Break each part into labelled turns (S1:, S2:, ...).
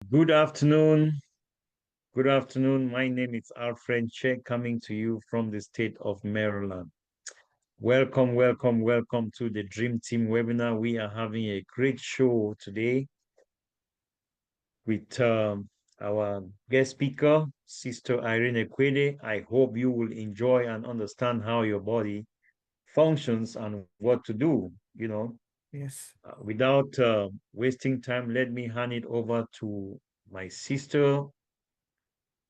S1: Good afternoon. Good afternoon. My name is Alfred Che, coming to you from the state of Maryland. Welcome, welcome, welcome to the Dream Team webinar. We are having a great show today with our guest speaker, Sister Irene Ekwede. I hope you will enjoy and understand how your body functions and what to do,
S2: Yes.
S1: Without wasting time, let me hand it over to my sister,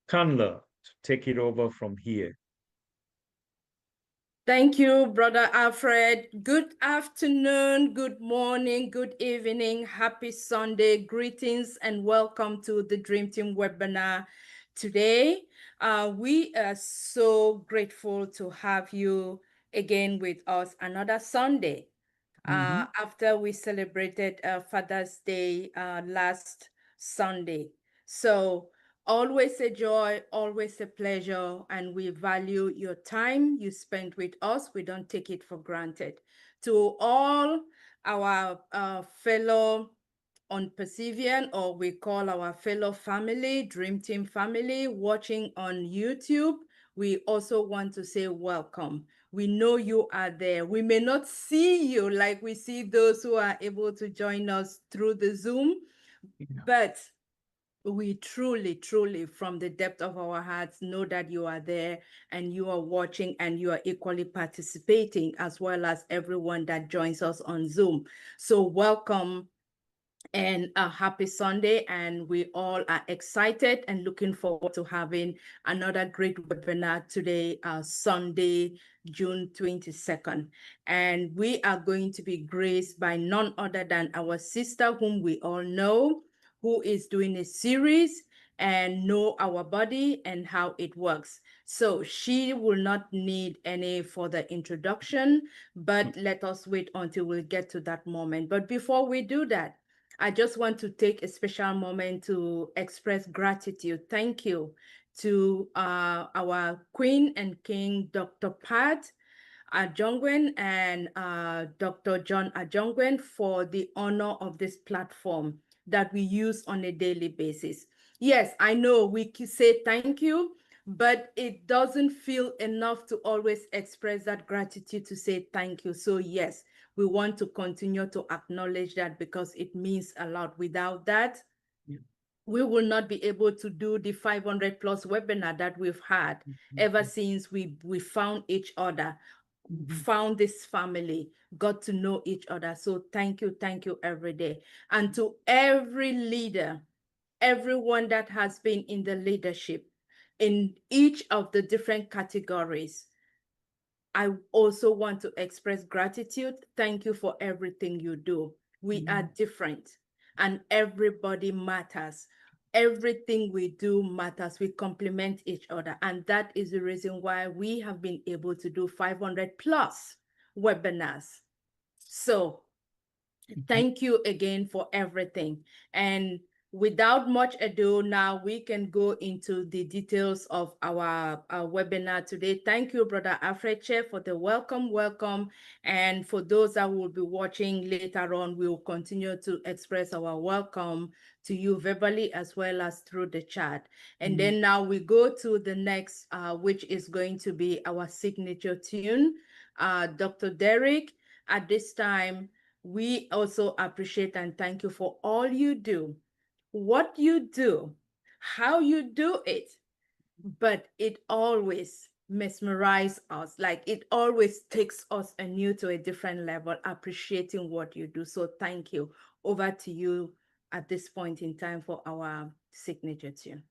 S1: Candler, to take it over from here.
S3: Thank you, Brother Alfred. Good afternoon, good morning, good evening, happy Sunday. Greetings and welcome to the Dream Team webinar today. We are so grateful to have you again with us another Sunday. After we celebrated Father's Day last Sunday. So always a joy, always a pleasure, and we value your time you spent with us. We don't take it for granted. To all our fellow Unperseverant, or we call our fellow family, Dream Team family, watching on YouTube, we also want to say welcome. We know you are there. We may not see you like we see those who are able to join us through the Zoom, but we truly, truly, from the depth of our hearts, know that you are there and you are watching and you are equally participating, as well as everyone that joins us on Zoom. So welcome and a happy Sunday. And we all are excited and looking forward to having another great webinar today, Sunday, June 22nd. And we are going to be graced by none other than our sister, whom we all know, who is doing a series and know our body and how it works. So she will not need any further introduction, but let us wait until we get to that moment. But before we do that, I just want to take a special moment to express gratitude. Thank you to our Queen and King, Dr. Pat Ajongwen and DrJohn Ajongwen, for the honor of this platform that we use on a daily basis. Yes, I know we can say thank you, but it doesn't feel enough to always express that gratitude to say thank you. So yes, we want to continue to acknowledge that because it means a lot. Without that, we will not be able to do the 500 plus webinar that we've had ever since we found each other, found this family, got to know each other. So thank you every day. And to every leader, everyone that has been in the leadership in each of the different categories, I also want to express gratitude. Thank you for everything you do. We are different and everybody matters. Everything we do matters. We complement each other. And that is the reason why we have been able to do 500 plus webinars. So thank you again for everything. And without much ado, now we can go into the details of our webinar today. Thank you, Brother Alfred Che, for the welcome. And for those that will be watching later on, we will continue to express our welcome to you verbally as well as through the chat. And then now we go to the next, which is going to be our signature tune. Dr. Derek, at this time, we also appreciate and thank you for all you do, what you do, how you do it, but it always mesmerizes us. Like it always takes us anew to a different level, appreciating what you do. So thank you. Over to you at this point in time for our signature tune.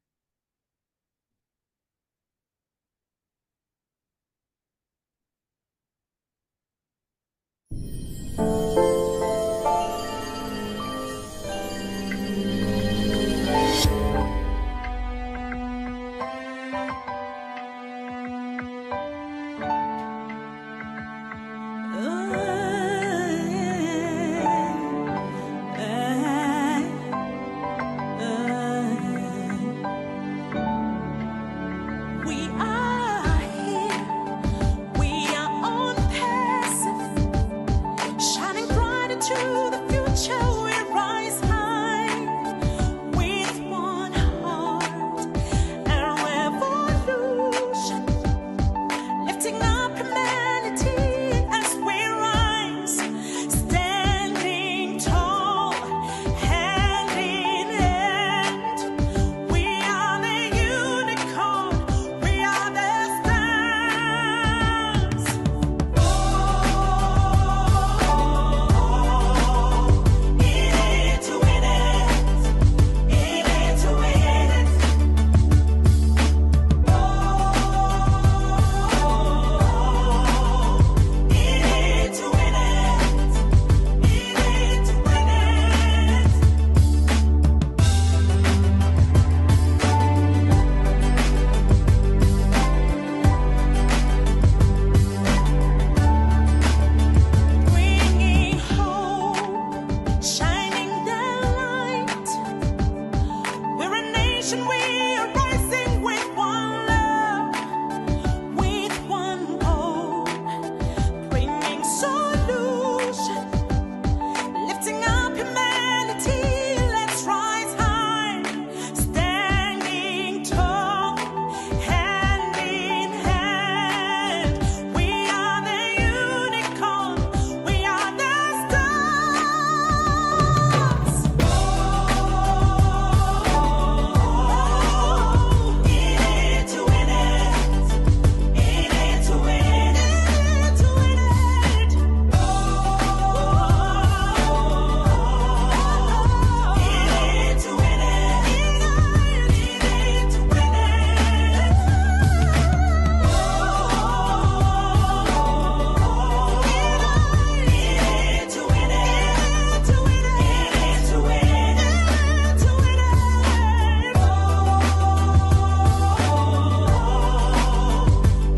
S4: Shining bright.
S2: nation, we are rising with one love, with one hope, bringing solution, lifting up humanity. Let's rise high, standing tall, hand in hand. We are the unicorn, we are the stars. In it to win it, in it to win it, to win it. In it to win it, in it to win it. To win it, to win it, to win it, to win it.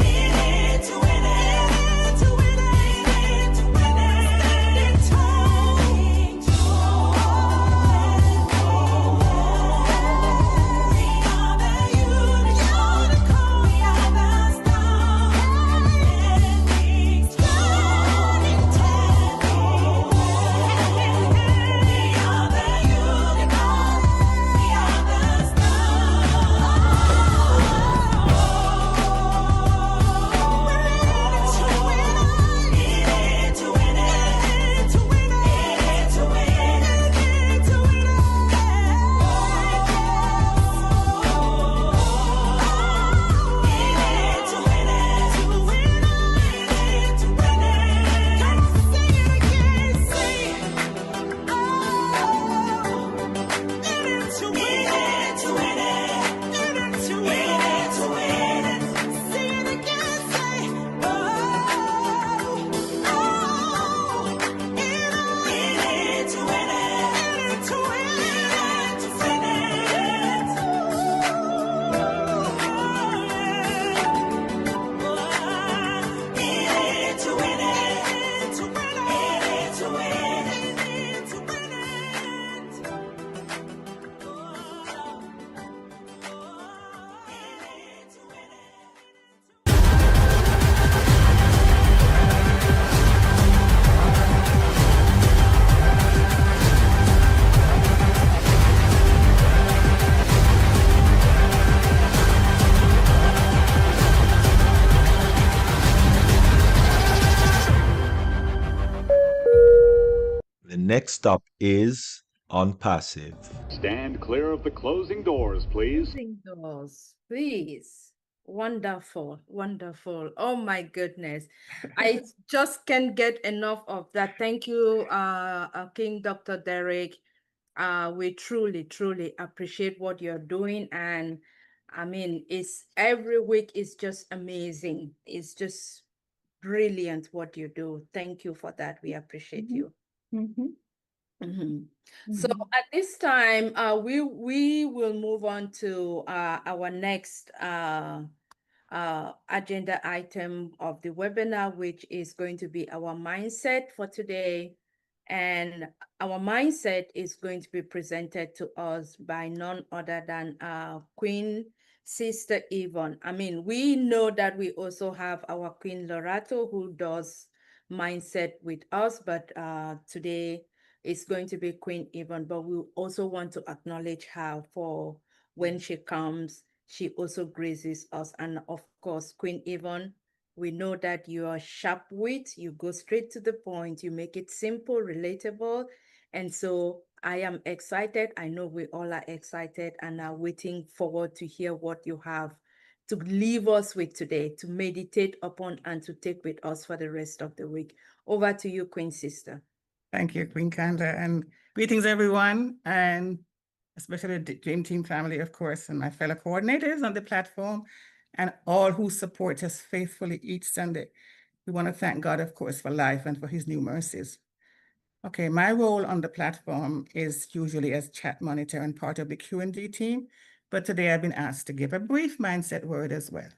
S2: In it to win it, to win it, to win it. Standing tall. We are the unicorn, we are the stars. Standing strong and standing. We are the unicorn, we are the
S4: The next stop is on passive.
S5: Stand clear of the closing doors, please.
S3: Closing doors, please. Wonderful, wonderful. Oh my goodness. I just can't get enough of that. Thank you, King Dr. Derek. We truly, truly appreciate what you're doing. And I mean, it's every week is just amazing. It's just brilliant what you do. Thank you for that. We appreciate you. So at this time, we will move on to our next agenda item of the webinar, which is going to be our mindset for today. And our mindset is going to be presented to us by none other than Queen Sister Yvonne. I mean, we know that we also have our Queen Lerato who does mindset with us, but today it's going to be Queen Yvonne, but we also want to acknowledge her for when she comes, she also graces us. And of course, Queen Yvonne, we know that you are sharp wit, you go straight to the point, you make it simple, relatable. And so I am excited. I know we all are excited and are waiting forward to hear what you have to leave us with today, to meditate upon and to take with us for the rest of the week. Over to you, Queen Sister.
S6: Thank you, Queen Kanda, and greetings, everyone, and especially the Dream Team family, of course, and my fellow coordinators on the platform, and all who support us faithfully each Sunday. We want to thank God, of course, for life and for his new mercies. Okay, my role on the platform is usually as chat monitor and part of the Q&D team, but today I've been asked to give a brief mindset word as well.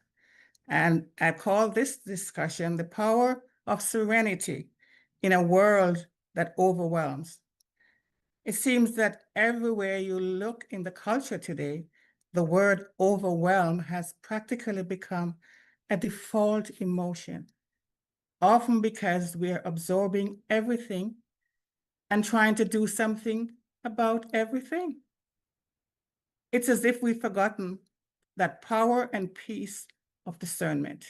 S6: And I call this discussion the power of serenity in a world that overwhelms. It seems that everywhere you look in the culture today, The word overwhelm has practically become a default emotion, often because we're absorbing everything and trying to do something about everything. It's as if we've forgotten that power and peace of discernment.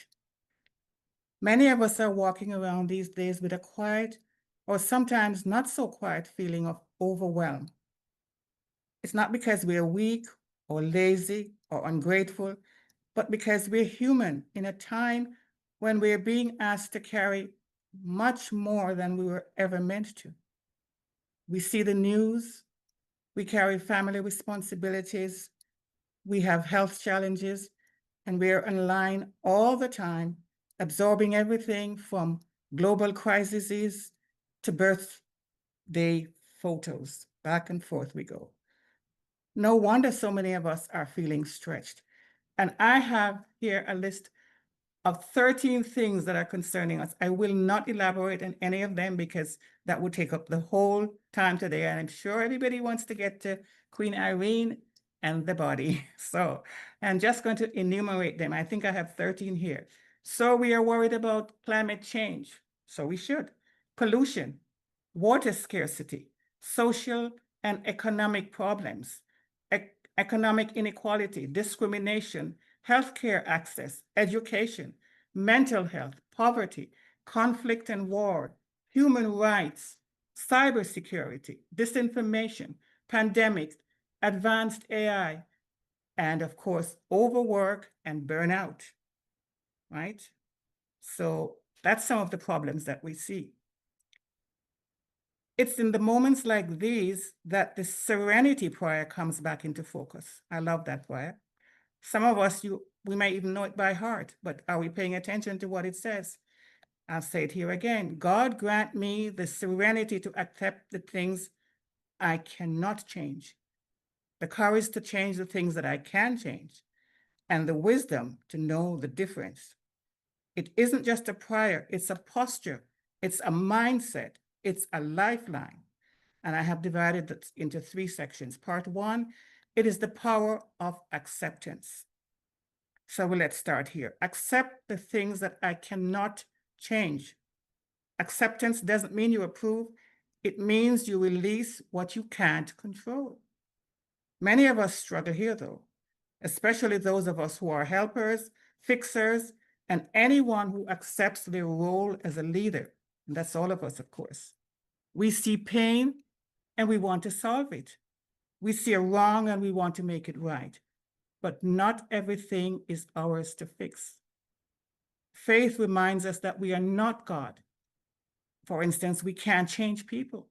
S6: Many of us are walking around these days with a quiet or sometimes not so quiet feeling of overwhelm. It's not because we're weak or lazy or ungrateful, but because we're human in a time when we're being asked to carry much more than we were ever meant to. We see the news, we carry family responsibilities, we have health challenges, and we're online all the time, absorbing everything from global crises to birthday photos. Back and forth we go. No wonder so many of us are feeling stretched. And I have here a list of 13 things that are concerning us. I will not elaborate on any of them because that would take up the whole time today. And I'm sure everybody wants to get to Queen Irene and the body. So I'm just going to enumerate them. I think I have 13 here. So we are worried about climate change. So we should. Pollution, water scarcity, social and economic problems, economic inequality, discrimination, healthcare access, education, mental health, poverty, conflict and war, human rights, cybersecurity, disinformation, pandemics, advanced AI, and of course, overwork and burnout, right? So that's some of the problems that we see. It's in the moments like these that the serenity prayer comes back into focus. I love that prayer. Some of us, we might even know it by heart, but are we paying attention to what it says? I'll say it here again. God grant me the serenity to accept the things I cannot change, the courage to change the things that I can change, and the wisdom to know the difference. It isn't just a prayer, it's a posture, it's a mindset, it's a lifeline. And I have divided it into 3 sections. Part 1, it is the power of acceptance. So let's start here. Accept the things that I cannot change. Acceptance doesn't mean you approve. It means you release what you can't control. Many of us struggle here though, especially those of us who are helpers, fixers, and anyone who accepts their role as a leader. And that's all of us, of course. We see pain and we want to solve it. We see a wrong and we want to make it right. But not everything is ours to fix. Faith reminds us that we are not God. For instance, we can't change people.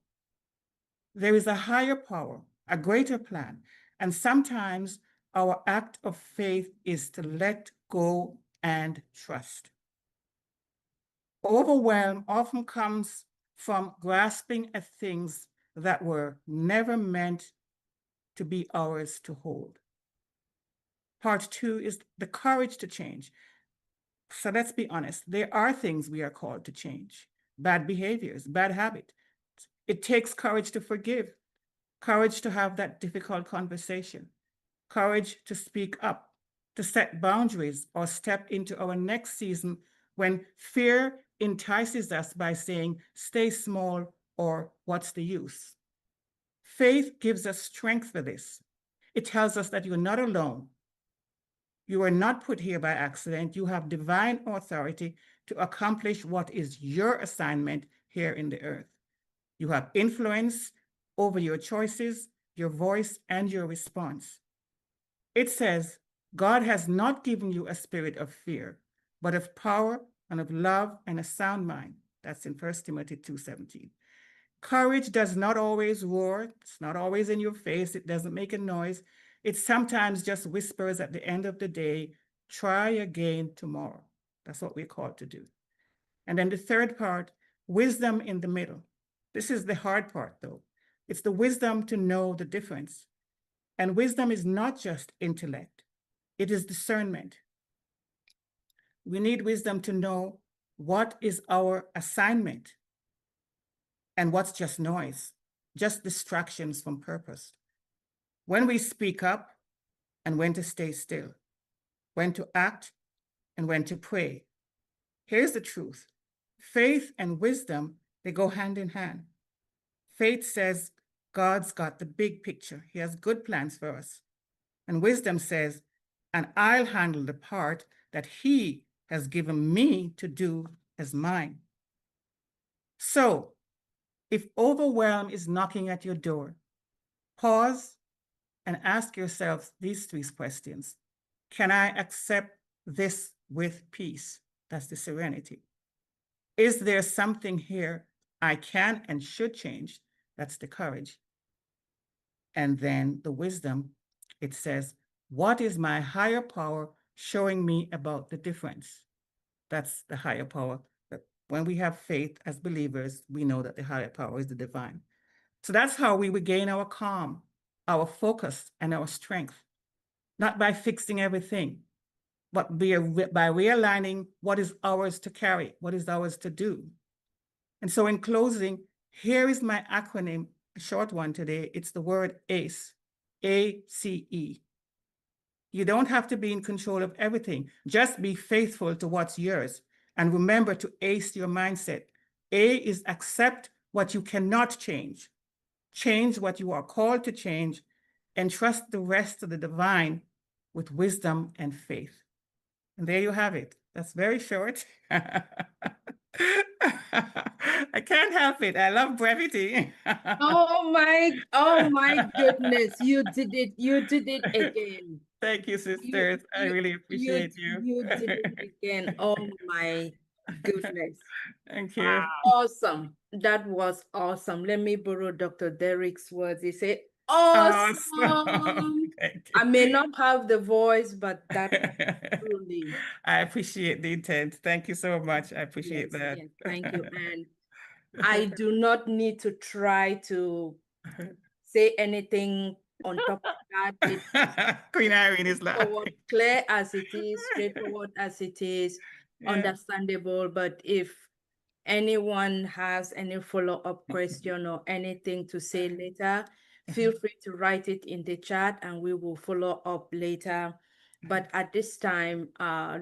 S6: There is a higher power, a greater plan, and sometimes our act of faith is to let go and trust. Overwhelm often comes from grasping at things that were never meant to be ours to hold. Part 2 is the courage to change. So let's be honest, there are things we are called to change. Bad behaviors, bad habits. It takes courage to forgive, courage to have that difficult conversation, courage to speak up, to set boundaries or step into our next season when fear entices us by saying, stay small or what's the use? Faith gives us strength for this. It tells us that you're not alone. You are not put here by accident. You have divine authority to accomplish what is your assignment here in the earth. You have influence over your choices, your voice, and your response. It says, God has not given you a spirit of fear, but of power and of love and a sound mind. That's in 1 Timothy 2:17. Courage does not always roar. It's not always in your face. It doesn't make a noise. It sometimes just whispers at the end of the day, try again tomorrow. That's what we're called to do. And then the third part, wisdom in the middle. This is the hard part though. It's the wisdom to know the difference. And wisdom is not just intellect. It is discernment. We need wisdom to know what is our assignment and what's just noise, just distractions from purpose. When we speak up, and when to stay still, when to act and when to pray. Here's the truth. Faith and wisdom, they go hand in hand. Faith says God's got the big picture. He has good plans for us. And wisdom says, and I'll handle the part that he has given me to do as mine. So if overwhelm is knocking at your door, pause and ask yourself these 3 questions. Can I accept this with peace? That's the serenity. Is there something here I can and should change? That's the courage. And then the wisdom, it says, what is my higher power showing me about the difference? That's the higher power. When we have faith as believers, we know that the higher power is the divine. So that's how we regain our calm, our focus, and our strength. Not by fixing everything, but by realigning what is ours to carry, what is ours to do. And so in closing, here is my acronym, a short one today. It's the word ACE, A-C-E. You don't have to be in control of everything. Just be faithful to what's yours. And remember to ACE your mindset. A is accept what you cannot change. Change what you are called to change, and trust the rest of the divine with wisdom and faith. And there you have it. That's very short. I can't help it. I love brevity.
S3: Oh my goodness. You did it. You did it again.
S6: Thank you, sisters. I really appreciate you.
S3: You did it again. Oh my goodness.
S6: Thank you.
S3: Awesome. That was awesome. Let me borrow Dr. Derek's words. He said, awesome.
S6: Thank you.
S3: I may not have the voice, but that truly.
S6: I appreciate the intent. Thank you so much. I appreciate
S3: Yes,
S6: that.
S3: yes, thank you. And I do not need to try to say anything on top of that. It's
S6: Queen Irene is laughing.
S3: clear as it is, straightforward as it is,
S6: Yeah.
S3: understandable. But if anyone has any follow-up question or anything to say later, feel free to write it in the chat and we will follow up later. But at this time,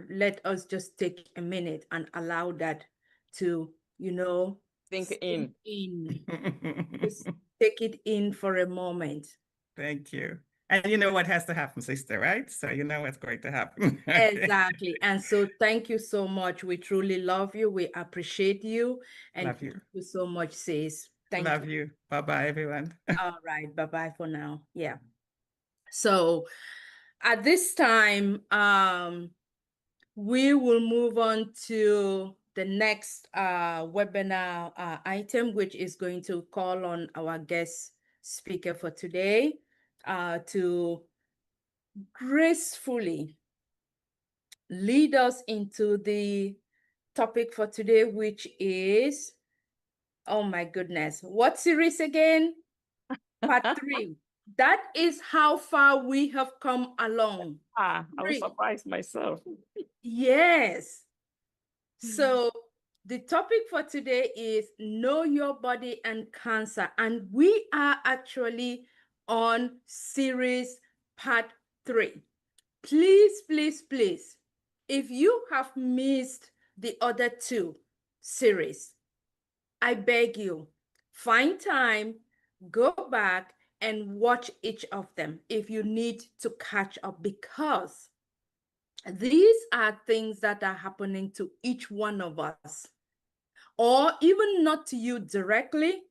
S3: let us just take a minute and allow that to,
S7: Sink
S3: sink
S7: in.
S3: Just take it in for a moment.
S6: Thank you. And you know what has to happen, sister, right? So you know what's going to happen.
S3: Exactly. And so thank you so much. We truly love you. We appreciate you. And
S6: Love you.
S3: thank you so much, sis. Thank
S6: Love
S3: you.
S6: you. Bye-bye, everyone.
S3: All right. Bye-bye for now. Yeah. So at this time, we will move on to the next webinar item, which is going to call on our guest speaker for today to gracefully lead us into the topic for today, which is, oh my goodness, what series again? Part 3. That is how far we have come along.
S7: I was
S3: 3.
S7: surprised myself.
S3: Yes. So the topic for today is Know Your Body and Cancer. And we are actually on series part 3. Please, please, please, if you have missed the other 2 series, I beg you, find time, go back and watch each of them if you need to catch up, because these are things that are happening to each one of us, or even not to you directly,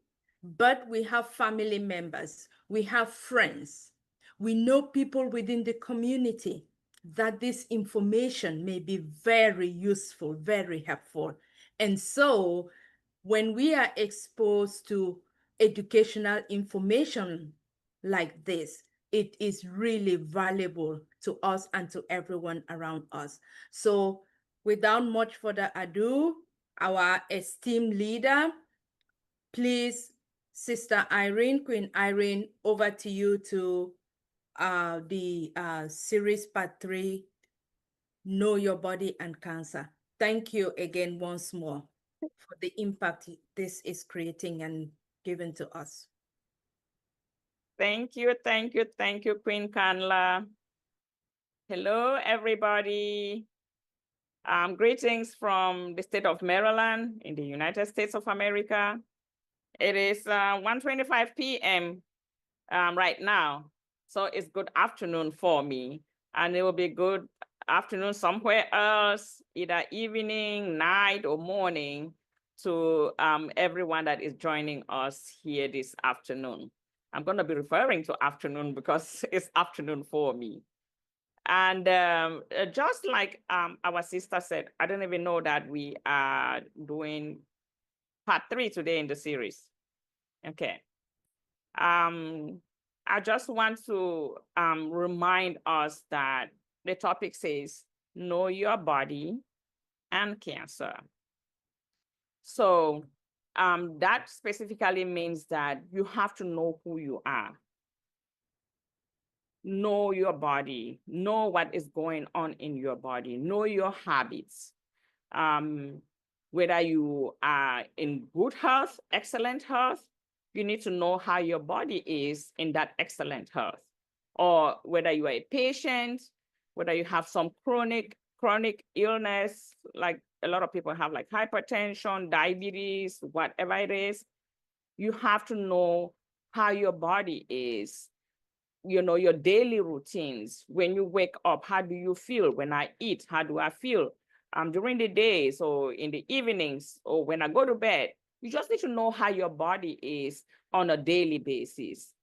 S3: but we have family members, we have friends, we know people within the community that this information may be very useful, very helpful. And so when we are exposed to educational information like this, it is really valuable to us and to everyone around us. So without much further ado, our esteemed leader, please, Sister Irene, Queen Irene, over to you to the series part 3, Know Your Body and Cancer. Thank you again once more for the impact this is creating and giving to us.
S7: Thank you, Queen Kanla. Hello, everybody. Greetings from the state of Maryland in the United States of America. It is 1:25 p.m. Right now, so it's good afternoon for me, and it will be good afternoon somewhere else, either evening, night, or morning to everyone that is joining us here this afternoon. I'm going to be referring to afternoon because it's afternoon for me. And just like our sister said, I don't even know that we are doing part 3 today in the series. Okay. I just want to remind us that the topic says, know your body and cancer. So that specifically means that you have to know who you are. Know your body, know what is going on in your body, know your habits. Whether you are in good health, excellent health, you need to know how your body is in that excellent health. Or whether you are a patient, whether you have some chronic illness, like a lot of people have like hypertension, diabetes, whatever it is, you have to know how your body is. You know, your daily routines. When you wake up, how do you feel? When I eat, how do I feel? During the days or in the evenings or when I go to bed, you just need to know how your body is on a daily basis.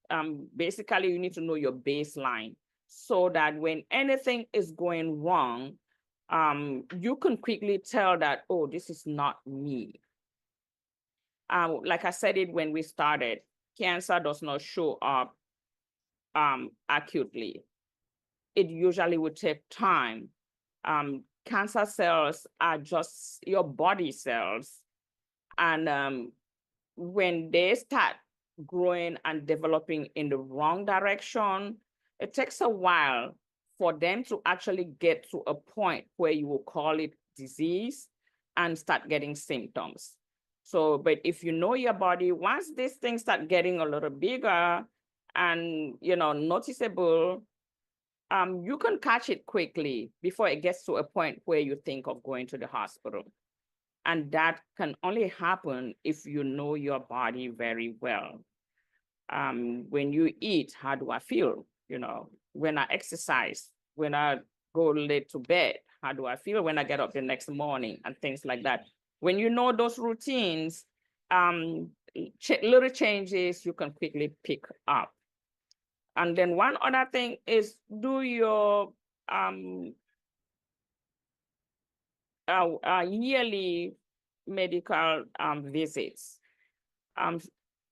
S7: Basically, you need to know your baseline so that when anything is going wrong, you can quickly tell that, oh, this is not me. Like I said it when we started, cancer does not show up acutely. It usually would take time. Cancer cells are just your body cells. And when they start growing and developing in the wrong direction, it takes a while for them to actually get to a point where you will call it disease and start getting symptoms. So, but if you know your body, once these things start getting a little bigger and, you know, noticeable, you can catch it quickly before it gets to a point where you think of going to the hospital. And that can only happen if you know your body very well. When you eat, how do I feel? You know, when I exercise, when I go late to bed, how do I feel when I get up the next morning and things like that. When you know those routines, little changes you can quickly pick up. And then one other thing is do your yearly medical visits. I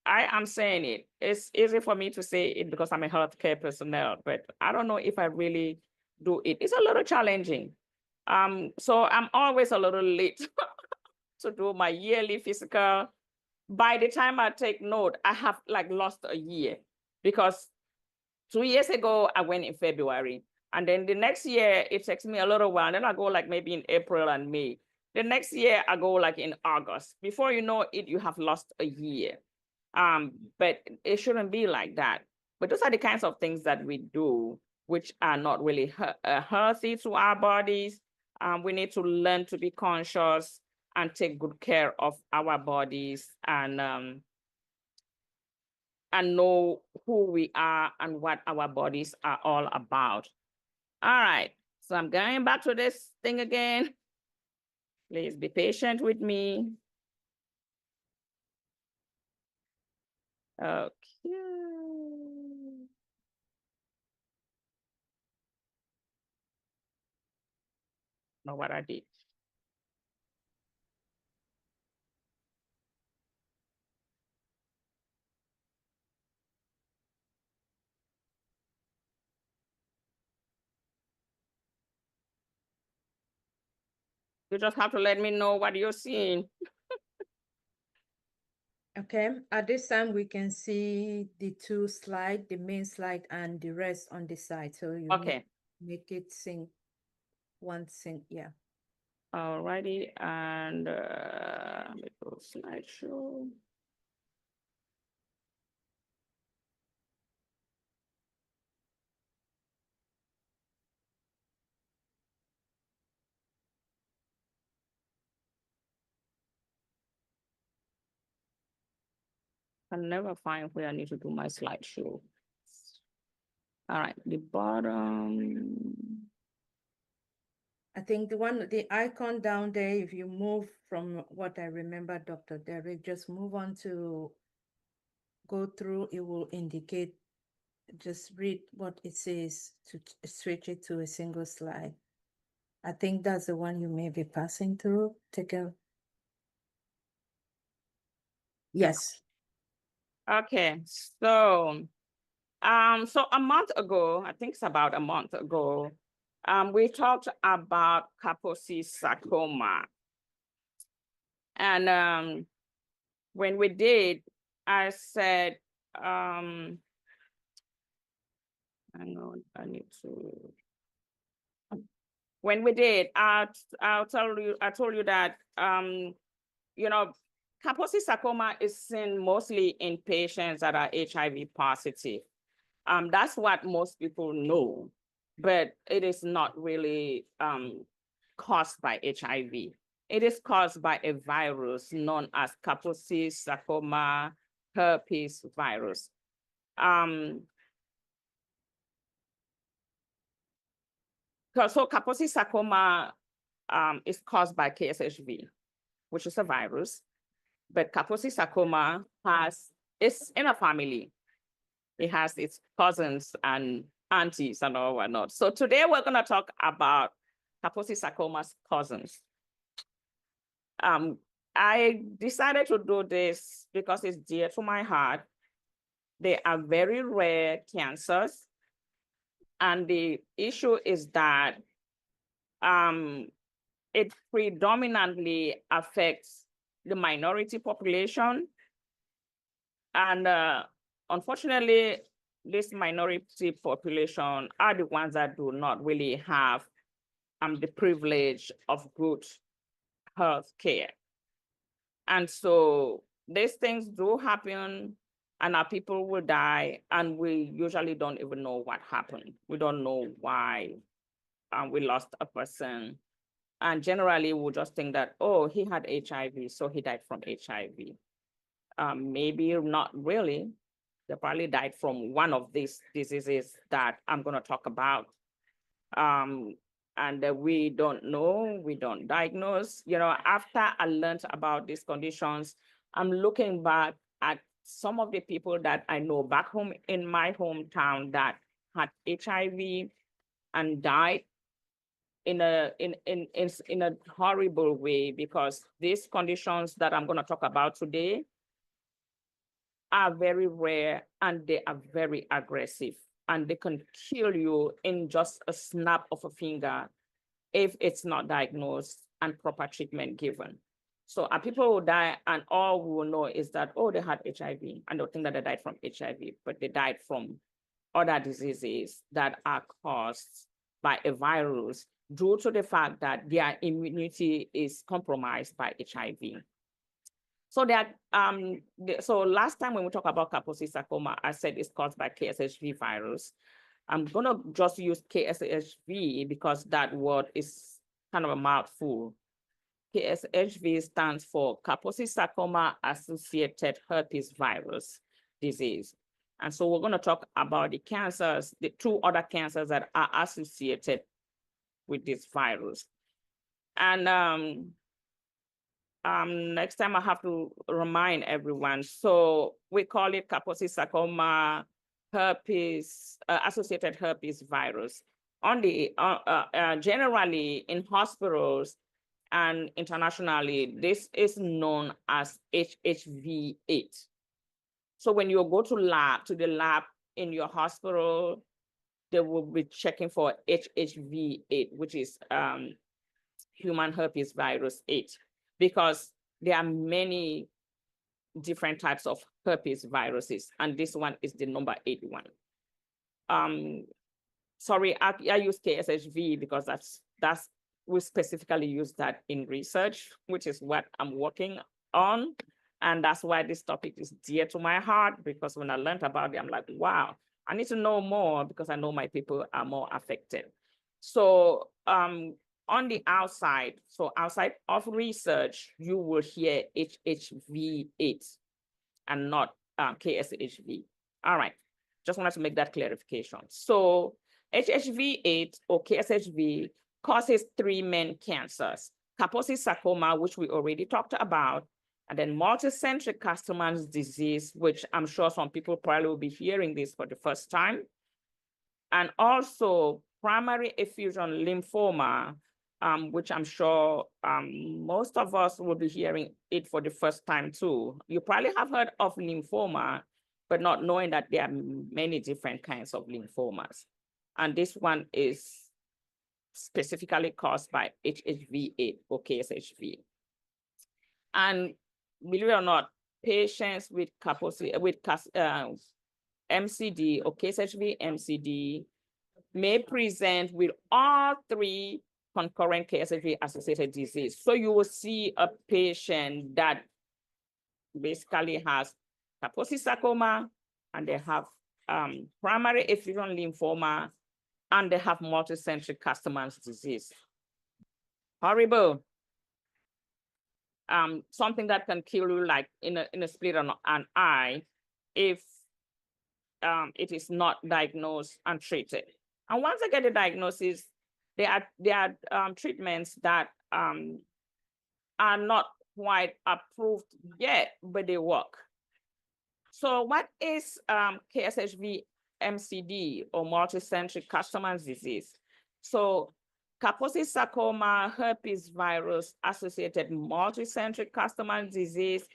S7: am saying it. It's easy for me to say it because I'm a healthcare personnel, but I don't know if I really do it. It's a little challenging. So I'm always a little late to do my yearly physical. By the time I take note, I have like lost a year because 2 years ago, I went in February. And then the next year, it takes me a little while. Then I go like maybe in April and May. The next year, I go like in August. Before you know it, you have lost a year. But it shouldn't be like that. But those are the kinds of things that we do, which are not really healthy to our bodies. We need to learn to be conscious and take good care of our bodies and know who we are and what our bodies are all about. All right, so I'm going back to this thing again. Please be patient with me. Okay. Know what I did. You just have to let me know what you're seeing.
S3: Okay, at this time we can see the two slides, the main slide and the rest on the side. So you
S7: Okay.
S3: make it sync, one sync, yeah.
S7: Alrighty, and let me go slideshow. can never find where I need to do my slideshow. All right, the bottom.
S3: I think the icon down there, if you move from what I remember, Dr. Derek, just move on to go through, it will indicate, just read what it says to switch it to a single slide. I think that's the one you may be passing through. Take a. Yes.
S7: Okay, so a month ago, I think it's about a month ago, we talked about Kaposi sarcoma. And when we did, I said, hang on, I need to. When we did, I told you that you know, Kaposi sarcoma is seen mostly in patients that are HIV positive. That's what most people know, but it is not really caused by HIV. It is caused by a virus known as Kaposi sarcoma herpes virus. So Kaposi sarcoma is caused by KSHV, which is a virus, but Kaposi sarcoma it's in a family. It has its cousins and aunties and all whatnot. So today we're gonna talk about Kaposi sarcoma's cousins. I decided to do this because it's dear to my heart. They are very rare cancers. And the issue is that it predominantly affects the minority population. And unfortunately, this minority population are the ones that do not really have the privilege of good health care. And so these things do happen, and our people will die, and we usually don't even know what happened. We don't know why we lost a person. And generally, we'll just think that, oh, he had HIV, so he died from HIV. Maybe not really. They probably died from one of these diseases that I'm going to talk about. And we don't know, we don't diagnose. You know, after I learned about these conditions, I'm looking back at some of the people that I know back home in my hometown that had HIV and died in a horrible way, because these conditions that I'm going to talk about today are very rare and they are very aggressive, and they can kill you in just a snap of a finger if it's not diagnosed and proper treatment given. So our people will die, and all we will know is that, oh, they had HIV, and they'll think that they died from HIV, but they died from other diseases that are caused by a virus due to the fact that their immunity is compromised by HIV. So so last time when we talk about Kaposi sarcoma, I said it's caused by KSHV virus. I'm gonna just use KSHV because that word is kind of a mouthful. KSHV stands for Kaposi sarcoma associated herpes virus disease. And so we're gonna talk about the cancers, the two other cancers that are associated with this virus. And next time I have to remind everyone. So we call it Kaposi sarcoma herpes, associated herpes virus. Generally in hospitals and internationally, this is known as HHV8. So when you go to the lab in your hospital, they will be checking for HHV8, which is human herpes virus 8, because there are many different types of herpes viruses, and this one is the number 8 one. Sorry, I use KSHV because we specifically use that in research, which is what I'm working on. And that's why this topic is dear to my heart, because when I learned about it, I'm like, wow, I need to know more because I know my people are more affected. So on the outside, so outside of research, you will hear HHV8 and not KSHV. All right, just wanted to make that clarification. So HHV8 or KSHV causes 3 main cancers: Kaposi sarcoma, which we already talked about, and then multicentric Castleman's disease, which I'm sure some people probably will be hearing this for the first time, and also primary effusion lymphoma, which I'm sure most of us will be hearing it for the first time too. You probably have heard of lymphoma, but not knowing that there are many different kinds of lymphomas. And this one is specifically caused by HHV8 or KSHV. And believe it or not, patients with MCD or KSHV MCD may present with all 3 concurrent KSHV associated disease. So you will see a patient that basically has Kaposi sarcoma, and they have primary effusion lymphoma, and they have multicentric Castleman's disease. Horrible. Something that can kill you like in a split of an eye if it is not diagnosed and treated. And once they get the diagnosis, there are treatments that are not quite approved yet, but they work. So what is KSHV MCD or multicentric Castleman's disease? So Kaposi sarcoma herpes virus associated multicentric Castleman's disease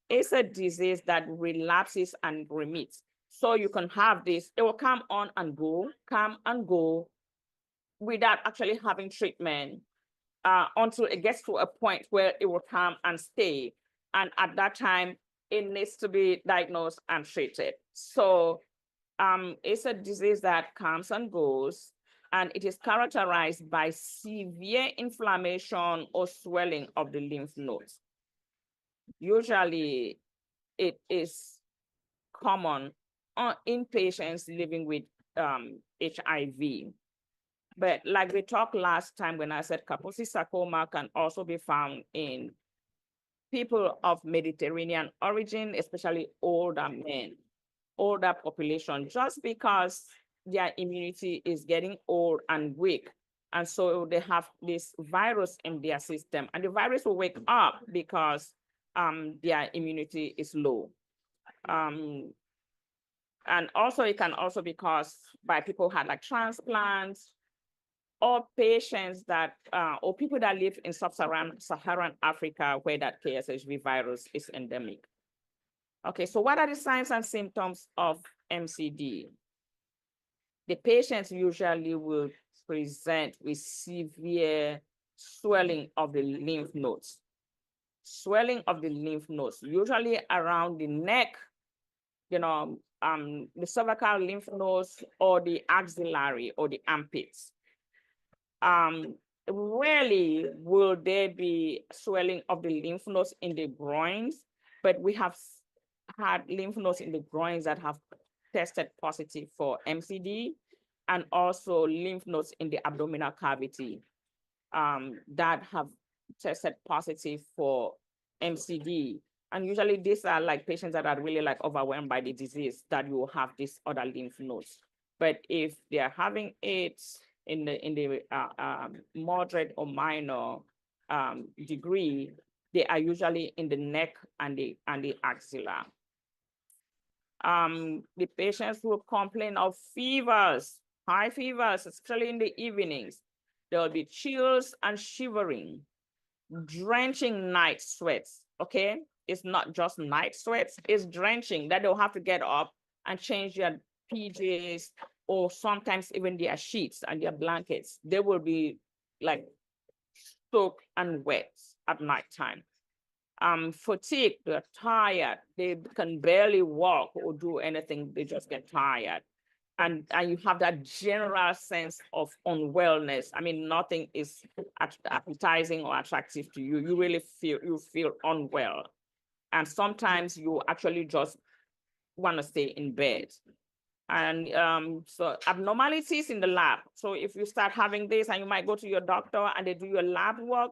S7: is a disease that relapses and remits. So you can have this, it will come and go without actually having treatment until it gets to a point where it will come and stay. And at that time, it needs to be diagnosed and treated. So it's a disease that comes and goes, and it is characterized by severe inflammation or swelling of the lymph nodes. Usually, it is common in patients living with HIV. But like we talked last time when I said Kaposi sarcoma can also be found in people of Mediterranean origin, especially older men, older population, just because their immunity is getting old and weak. And so they have this virus in their system, and the virus will wake up because their immunity is low. And also it can also be caused by people who had like transplants, or patients that, or people that live in sub-Saharan Africa where that KSHV virus is endemic. Okay, so what are the signs and symptoms of MCD? The patients usually will present with severe swelling of the lymph nodes. Swelling of the lymph nodes, usually around the neck, the cervical lymph nodes, or the axillary or the armpits. Rarely will there be swelling of the lymph nodes in the groins, but we have had lymph nodes in the groins that have tested positive for MCD, and also lymph nodes in the abdominal cavity that have tested positive for MCD. And usually these are like patients that are really like overwhelmed by the disease that you will have these other lymph nodes. But if they are having it in the moderate or minor degree, they are usually in the neck and the axilla. The patients will complain of fevers, high fevers, especially in the evenings. There will be chills and shivering, drenching night sweats, okay? It's not just night sweats, it's drenching that they'll have to get up and change their PJs, or sometimes even their sheets and their blankets. They will be like soaked and wet at nighttime. Fatigue, they're tired, they can barely walk or do anything, they just get tired. And you have that general sense of unwellness. I mean, nothing is appetizing or attractive to you. You really feel unwell. And sometimes you actually just want to stay in bed. And so abnormalities in the lab. So if you start having this and you might go to your doctor and they do your lab work,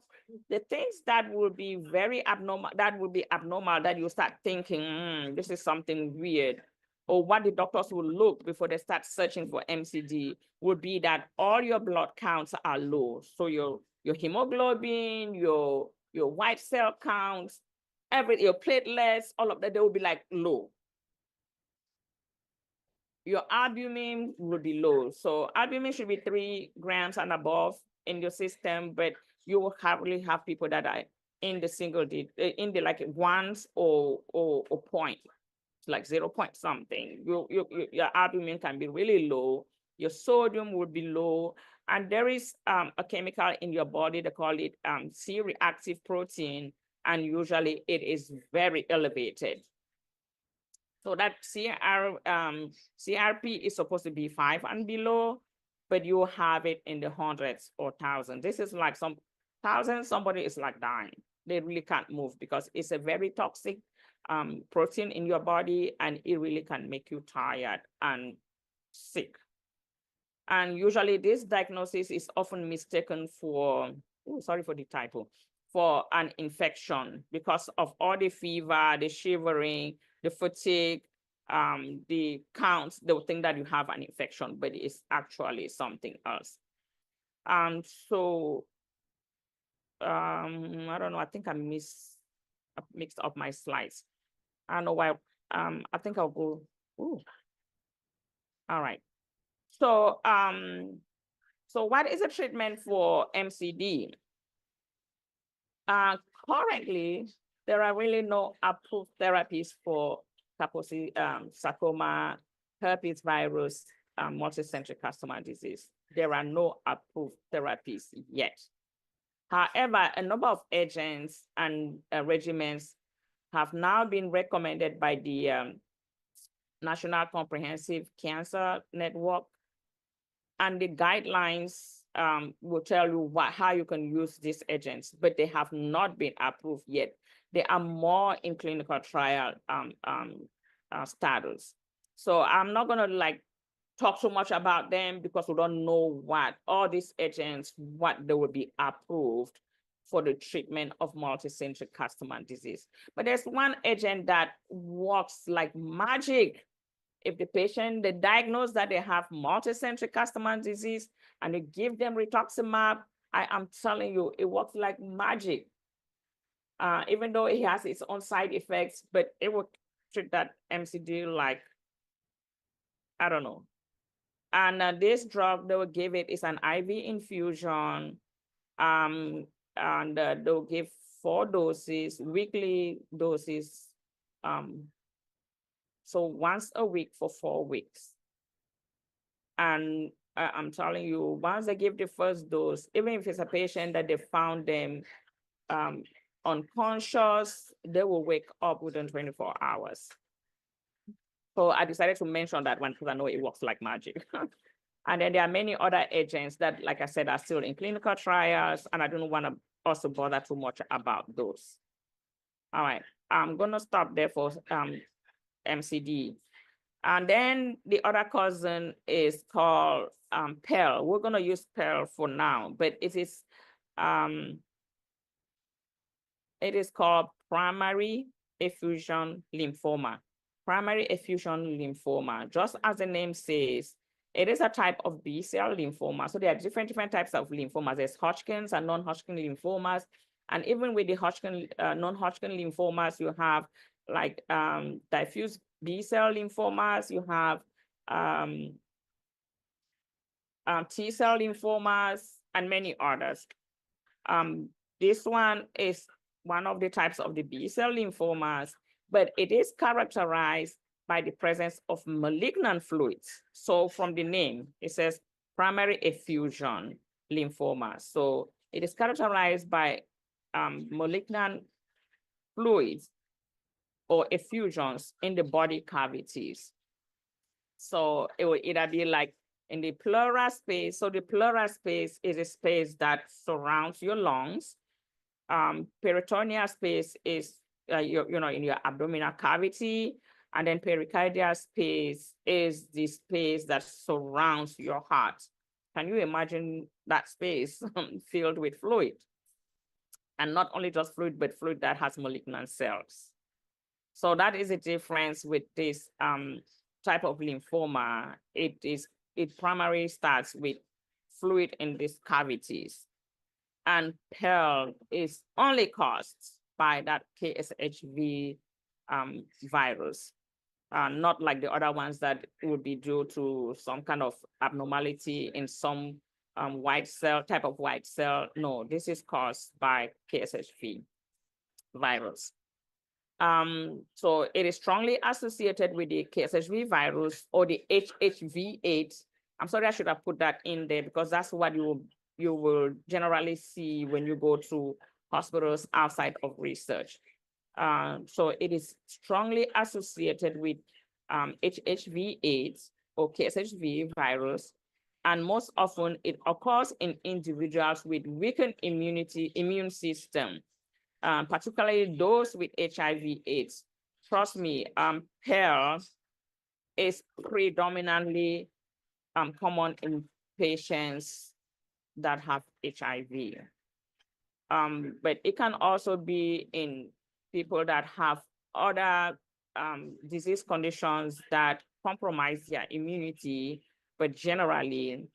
S7: the things that will be very abnormal, that you start thinking, this is something weird, or what the doctors will look before they start searching for MCD would be that all your blood counts are low. So your hemoglobin, your white cell counts, your platelets, all of that, they will be like low. Your albumin will be low. So albumin should be 3 grams and above in your system, but you will really have people that are in the single digit, in the like ones or point, like 0 point something. Your albumin can be really low. Your sodium would be low. And there is a chemical in your body, they call it C-reactive protein, and usually it is very elevated. So that CRP is supposed to be 5 and below, but you have it in the hundreds or thousands. This is like some thousands, somebody is like dying. They really can't move because it's a very toxic protein in your body, and it really can make you tired and sick. And usually this diagnosis is often mistaken for, sorry for the typo, for an infection because of all the fever, the shivering, the fatigue, the counts. They'll think that you have an infection, but it's actually something else. So I don't know, I think I mixed up my slides. I don't know why. I think I'll go. Ooh. All right. So so what is the treatment for MCD? Currently, there are really no approved therapies for sarcoma, herpes virus, multicentric carcinoma disease. There are no approved therapies yet. However, a number of agents and regimens have now been recommended by the National Comprehensive Cancer Network, and the guidelines will tell you how you can use these agents, but they have not been approved yet. They are more in clinical trial status. So I'm not gonna like talk so much about them because we don't know what all these agents, what they will be approved for the treatment of multicentric carcinoma disease. But there's one agent that works like magic. If the patient, they diagnose that they have multicentric carcinoma disease and you give them rituximab, I am telling you, it works like magic. Even though it has its own side effects, but it will treat that MCD like, I don't know. And this drug, they will give it, is an IV infusion, and they'll give 4 doses, weekly doses, so once a week for 4 weeks. And I'm telling you, once they give the first dose, even if it's a patient that they found them unconscious, they will wake up within 24 hours. So I decided to mention that one because I know it works like magic. And then there are many other agents that, like I said, are still in clinical trials, and I don't want to also bother too much about those. All right, I'm gonna stop there for MCD. And then the other cousin is called PEL. We're gonna use PEL for now, but it is called primary effusion lymphoma. Primary effusion lymphoma, just as the name says, it is a type of B-cell lymphoma. So there are different types of lymphomas. There's Hodgkin's and non-Hodgkin lymphomas. And even with the non-Hodgkin lymphomas, you have like diffuse B-cell lymphomas, you have T-cell lymphomas, and many others. This one is one of the types of the B-cell lymphomas, but it is characterized by the presence of malignant fluids. So from the name, it says primary effusion lymphoma. So it is characterized by malignant fluids or effusions in the body cavities. So it will either be like in the pleural space. So the pleural space is a space that surrounds your lungs. Peritoneal space is in your abdominal cavity. And then pericardial space is the space that surrounds your heart. Can you imagine that space filled with fluid? And not only just fluid, but fluid that has malignant cells. So that is the difference with this type of lymphoma. It primarily starts with fluid in these cavities. And PEL is only caused by that KSHV virus, not like the other ones that would be due to some kind of abnormality in some white cell, type of white cell. No, this is caused by KSHV virus. So it is strongly associated with the KSHV virus or the HHV8. I'm sorry, I should have put that in there because that's what you will generally see when you go to hospitals outside of research. So it is strongly associated with HHV8 or KSHV virus, and most often it occurs in individuals with weakened immune system, particularly those with HIV/AIDS. Trust me, PEL is predominantly common in patients that have HIV. But it can also be in people that have other disease conditions that compromise their immunity, but generally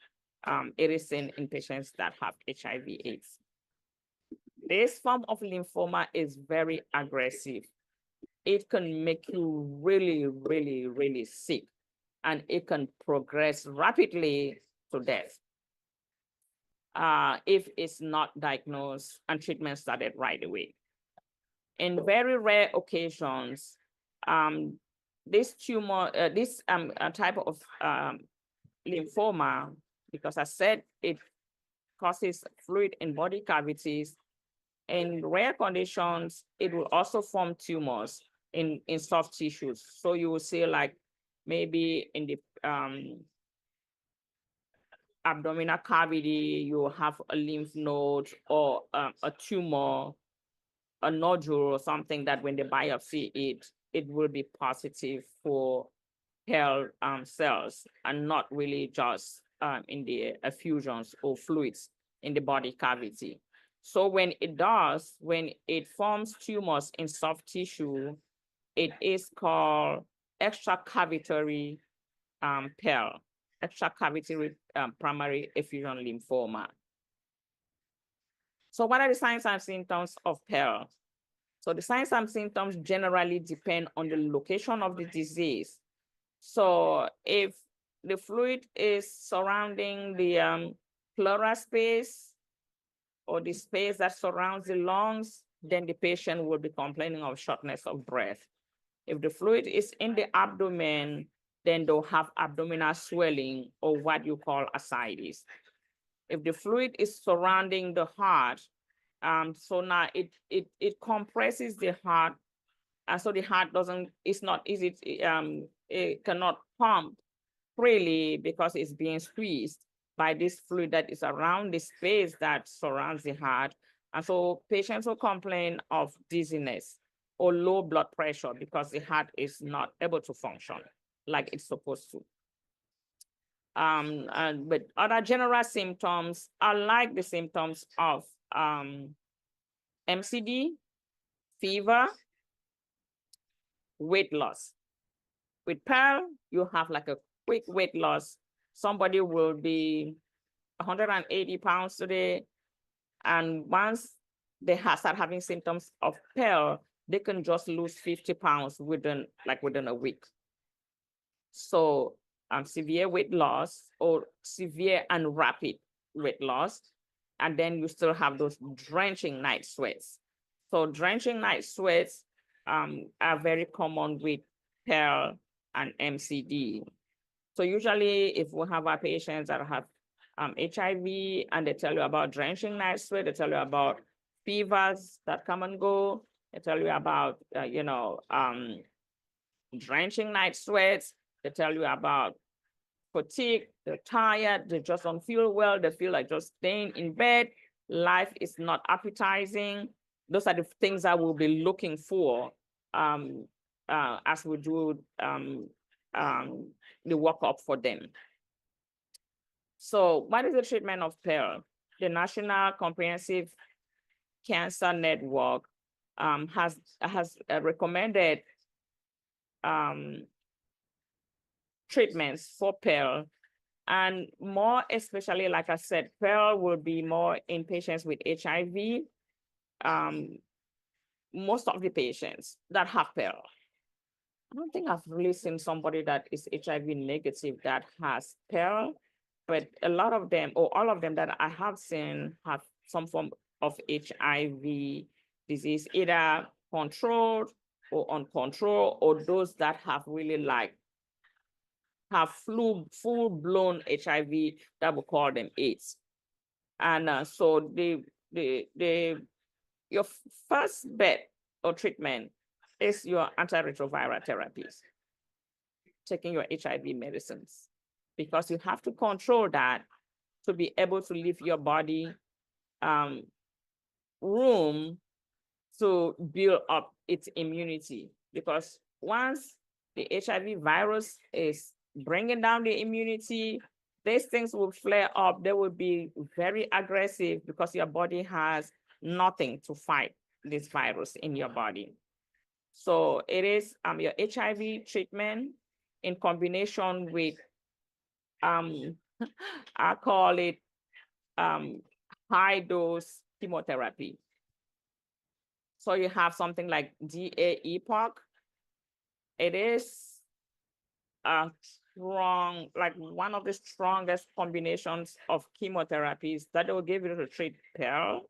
S7: it is in patients that have HIV/AIDS. This form of lymphoma is very aggressive. It can make you really, really, really sick, and it can progress rapidly to death if it's not diagnosed and treatment started right away. In very rare occasions, this tumor, this type of lymphoma, because I said it causes fluid in body cavities, in rare conditions, it will also form tumors in soft tissues. So you will see like maybe in the abdominal cavity, you will have a lymph node or a tumor, a nodule or something that when they biopsy it, it will be positive for PEL cells and not really just in the effusions or fluids in the body cavity. So when it forms tumors in soft tissue, it is called extracavitary PEL, extracavitary primary effusion lymphoma. So what are the signs and symptoms of PEL? So the signs and symptoms generally depend on the location of the disease. So if the fluid is surrounding the pleural space or the space that surrounds the lungs, then the patient will be complaining of shortness of breath. If the fluid is in the abdomen, then they'll have abdominal swelling or what you call ascites. If the fluid is surrounding the heart, so now it compresses the heart, and so the heart it's not easy, it cannot pump freely because it's being squeezed by this fluid that is around the space that surrounds the heart. And so patients will complain of dizziness or low blood pressure because the heart is not able to function like it's supposed to. But other general symptoms are like the symptoms of MCD, fever, weight loss. With PEL, you have like a quick weight loss. Somebody will be 180 pounds today, and once they start having symptoms of PEL, they can just lose 50 pounds within a week. So severe weight loss or severe and rapid weight loss, and then you still have those drenching night sweats. So drenching night sweats are very common with PEL and MCD. So usually if we have our patients that have HIV and they tell you about drenching night sweat, they tell you about fevers that come and go, they tell you about, drenching night sweats, they tell you about fatigue, they're tired, they just don't feel well, they feel like just staying in bed, life is not appetizing. Those are the things I will be looking for as we do the workup for them. So what is the treatment of Pearl? The National Comprehensive Cancer Network has recommended treatments for Pearl, and more especially, like I said, Pearl will be more in patients with HIV. Most of the patients that have Pearl, I don't think I've really seen somebody that is HIV negative that has Pearl, but a lot of them, or all of them that I have seen, have some form of HIV disease, either controlled or uncontrolled, or those that have really have full-blown HIV that we call them AIDS. And so your first bet or treatment is your antiretroviral therapies, taking your HIV medicines, because you have to control that to be able to leave your body room to build up its immunity. Because once the HIV virus is bringing down the immunity, these things will flare up. They will be very aggressive because your body has nothing to fight this virus in your body. So it is your HIV treatment in combination with I call it high dose chemotherapy. So you have something like DAEPOC. It is a strong, like one of the strongest combinations of chemotherapies that will give you to treat Pearl,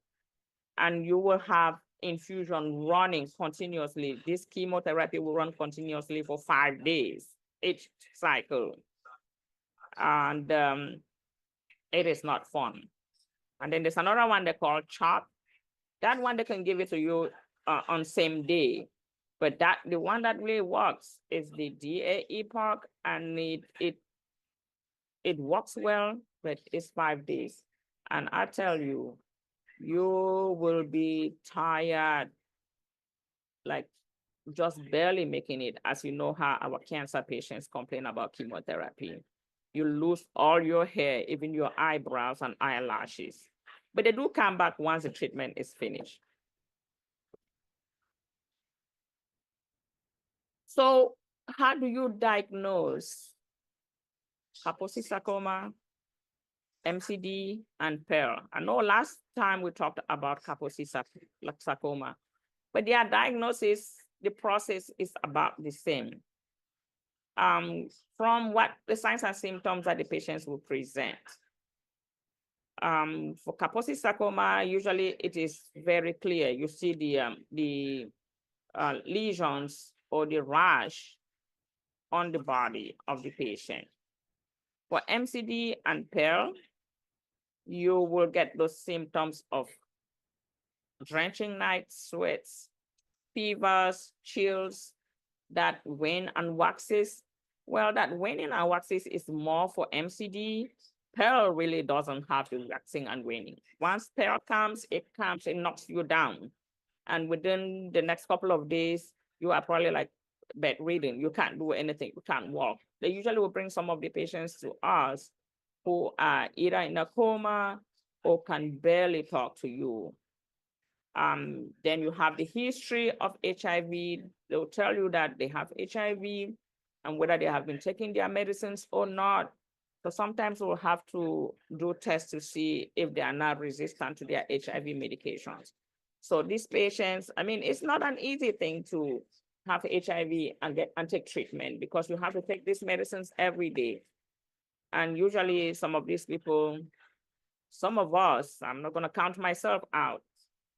S7: and you will have infusion running continuously. This chemotherapy will run continuously for 5 days each cycle, and it is not fun. And then there's another one they call CHOP. That one they can give it to you on same day, but the one that really works is the DAEPOC, and it works well, but it's 5 days. And I tell you, you will be tired, like just barely making it, as you know how our cancer patients complain about chemotherapy. You lose all your hair, even your eyebrows and eyelashes. But they do come back once the treatment is finished. So how do you diagnose Kaposi sarcoma, MCD, and Pearl? I know last time we talked about Kaposi sarcoma, but their diagnosis, the process is about the same. From what the signs and symptoms that the patients will present. For Kaposi sarcoma, usually it is very clear. You see the lesions or the rash on the body of the patient. For MCD and Pearl, you will get those symptoms of drenching night sweats, fevers, chills, that wane and waxes. Well, that waning and waxes is more for MCD. Pearl really doesn't have the waxing and waning. Once Pearl comes, it knocks you down. And within the next couple of days, you are probably like bedridden. You can't do anything, you can't walk. They usually will bring some of the patients to us who are either in a coma or can barely talk to you. Then you have the history of HIV. They'll tell you that they have HIV and whether they have been taking their medicines or not. So sometimes we'll have to do tests to see if they are not resistant to their HIV medications. So these patients, I mean, it's not an easy thing to have HIV and take treatment, because you have to take these medicines every day. And usually some of these people, some of us, I'm not gonna count myself out,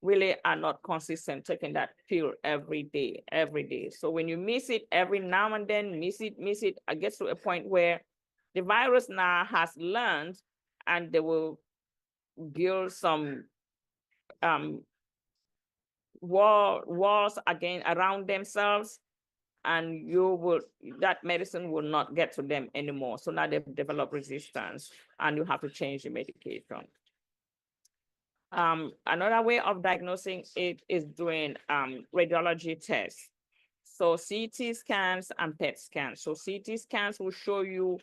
S7: really are not consistent taking that pill every day. So when you miss it every now and then, miss it, it gets to a point where the virus now has learned, and they will build some walls again around themselves, and that medicine will not get to them anymore. So now they've developed resistance, and you have to change the medication. Another way of diagnosing it is doing radiology tests. So CT scans and PET scans. So CT scans will show you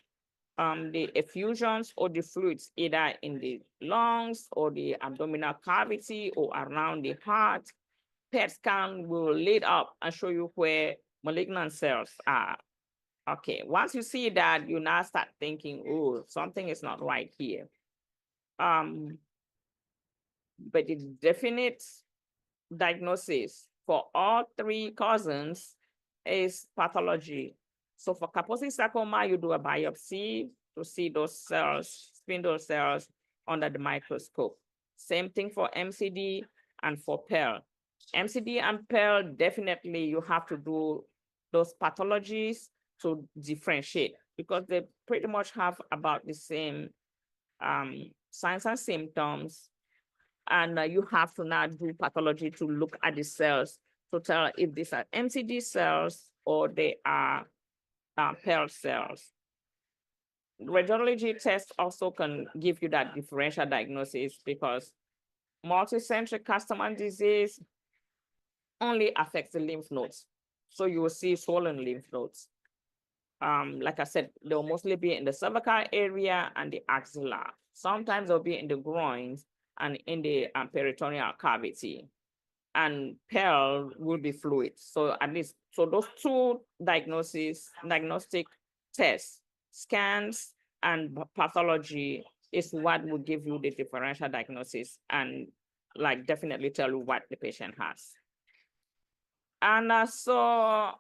S7: the effusions or the fluids either in the lungs or the abdominal cavity or around the heart. PET scan will lit up and show you where malignant cells are. Okay, once you see that, you now start thinking, oh, something is not right here. But the definite diagnosis for all three cousins is pathology. So for Kaposi sarcoma, you do a biopsy to see those cells, spindle cells under the microscope. Same thing for MCD and for PEL. MCD and PEL, definitely you have to do those pathologies to differentiate because they pretty much have about the same signs and symptoms. And you have to now do pathology to look at the cells to tell if these are MCD cells or they are PEL cells. Radiology tests also can give you that differential diagnosis because multicentric Castleman disease only affects the lymph nodes. So you will see swollen lymph nodes. Like I said, they'll mostly be in the cervical area and the axilla. Sometimes they'll be in the groins and in the peritoneal cavity. And PEL will be fluid. So at least, so those two diagnostic tests, scans and pathology is what will give you the differential diagnosis and like definitely tell you what the patient has. And so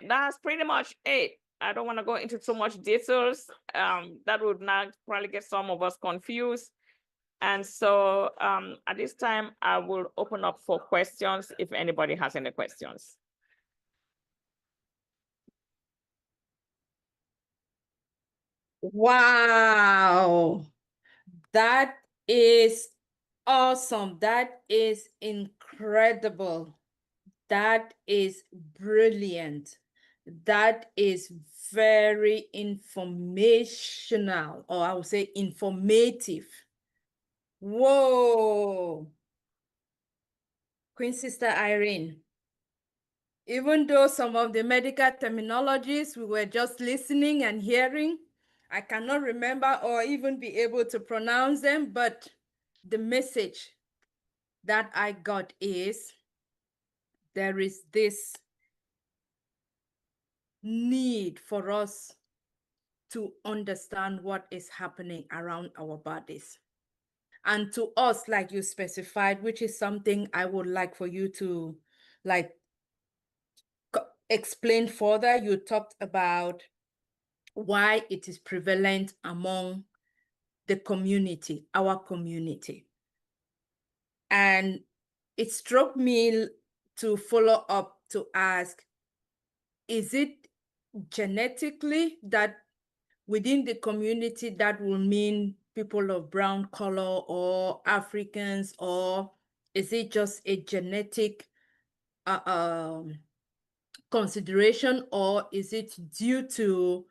S7: that's pretty much it. I don't want to go into too much details. That would not probably get some of us confused. And so at this time, I will open up for questions if anybody has any questions.
S3: Wow, that is awesome. That is incredible. That is brilliant. That is very informational, or I would say informative. Whoa. Queen Sister Irene, even though some of the medical terminologies we were just listening and hearing, I cannot remember or even be able to pronounce them, but the message that I got is there is this need for us to understand what is happening around our bodies. And to us, like you specified, which is something I would like for you to explain further. You talked about why it is prevalent among the community, our community. And it struck me to follow up to ask, is it genetically that within the community that will mean people of brown color or Africans, or is it just a genetic consideration, or is it due to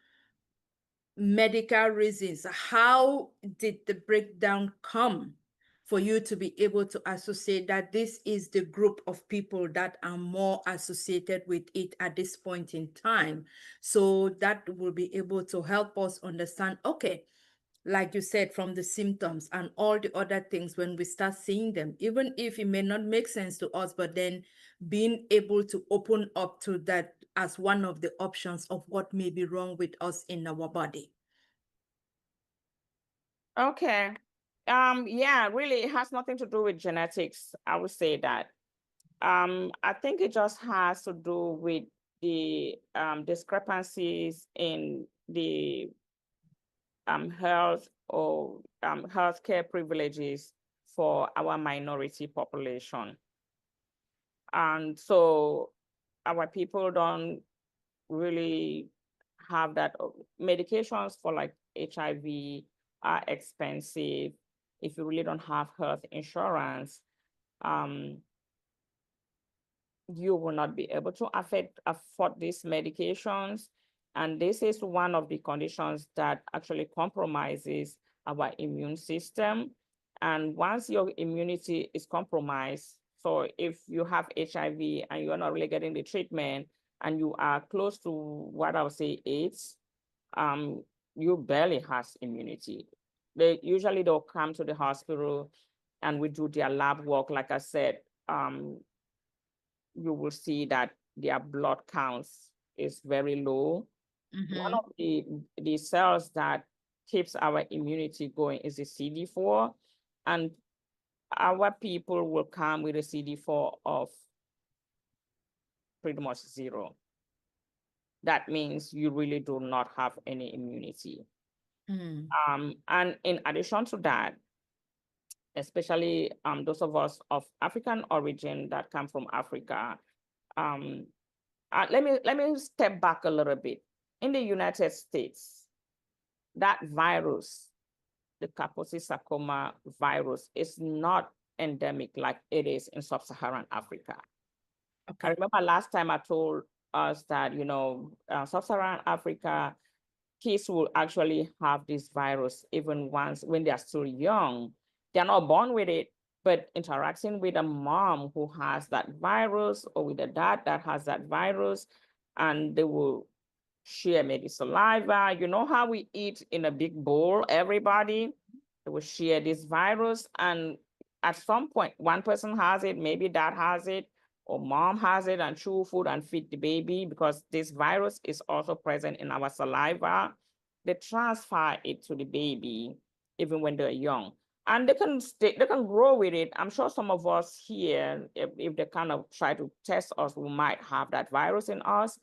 S3: medical reasons? How did the breakdown come for you to be able to associate that this is the group of people that are more associated with it at this point in time? So that will be able to help us understand, okay, like you said, from the symptoms and all the other things, when we start seeing them, even if it may not make sense to us, but then being able to open up to that as one of the options of what may be wrong with us in our body.
S7: Okay. Yeah, really, it has nothing to do with genetics. I would say that. I think it just has to do with the discrepancies in the health or healthcare privileges for our minority population. And so our people don't really have that. Medications for like HIV are expensive. If you really don't have health insurance, you will not be able to afford these medications. And this is one of the conditions that actually compromises our immune system. And once your immunity is compromised So if you have HIV and you're not really getting the treatment and you are close to what I would say AIDS, you barely has immunity. They'll come to the hospital and we do their lab work. Like I said, you will see that their blood counts is very low. One of the cells that keeps our immunity going is the CD4, and our people will come with a CD4 of pretty much 0. That means you really do not have any immunity. And in addition to that, especially those of us of African origin that come from Africa, let me step back a little bit. In the United States, that virus, the Kaposi sarcoma virus, is not endemic like it is in sub-Saharan Africa. I remember last time I told us that, sub-Saharan Africa, kids will actually have this virus even when they are still young. They're not born with it, but interacting with a mom who has that virus or with a dad that has that virus, and they will share maybe saliva. You know how we eat in a big bowl, everybody? They will share this virus, and at some point, one person has it, maybe dad has it, or mom has it, and chew food and feed the baby, because this virus is also present in our saliva. They transfer it to the baby even when they're young, and they can grow with it. I'm sure some of us here, if they kind of try to test us, we might have that virus in us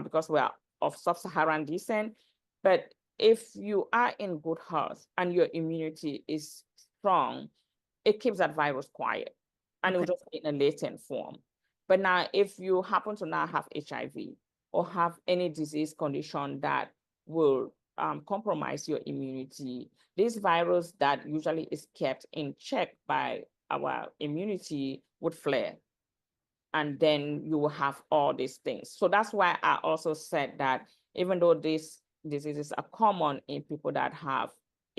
S7: because we are of sub-Saharan descent. But if you are in good health and your immunity is strong, it keeps that virus quiet, and it will just be in a latent form. But now, if you happen to now have HIV or have any disease condition that will compromise your immunity, this virus that usually is kept in check by our immunity would flare. And then you will have all these things. So that's why I also said that even though these diseases are common in people that have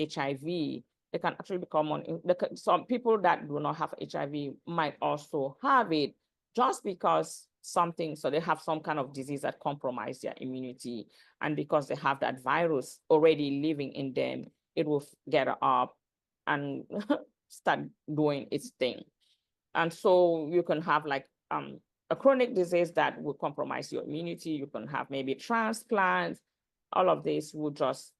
S7: HIV, they can actually be common. Some people that do not have HIV might also have it just because so they have some kind of disease that compromises their immunity. And because they have that virus already living in them, it will get up and start doing its thing. And so you can have like a chronic disease that will compromise your immunity. You can have maybe transplants. All of this will just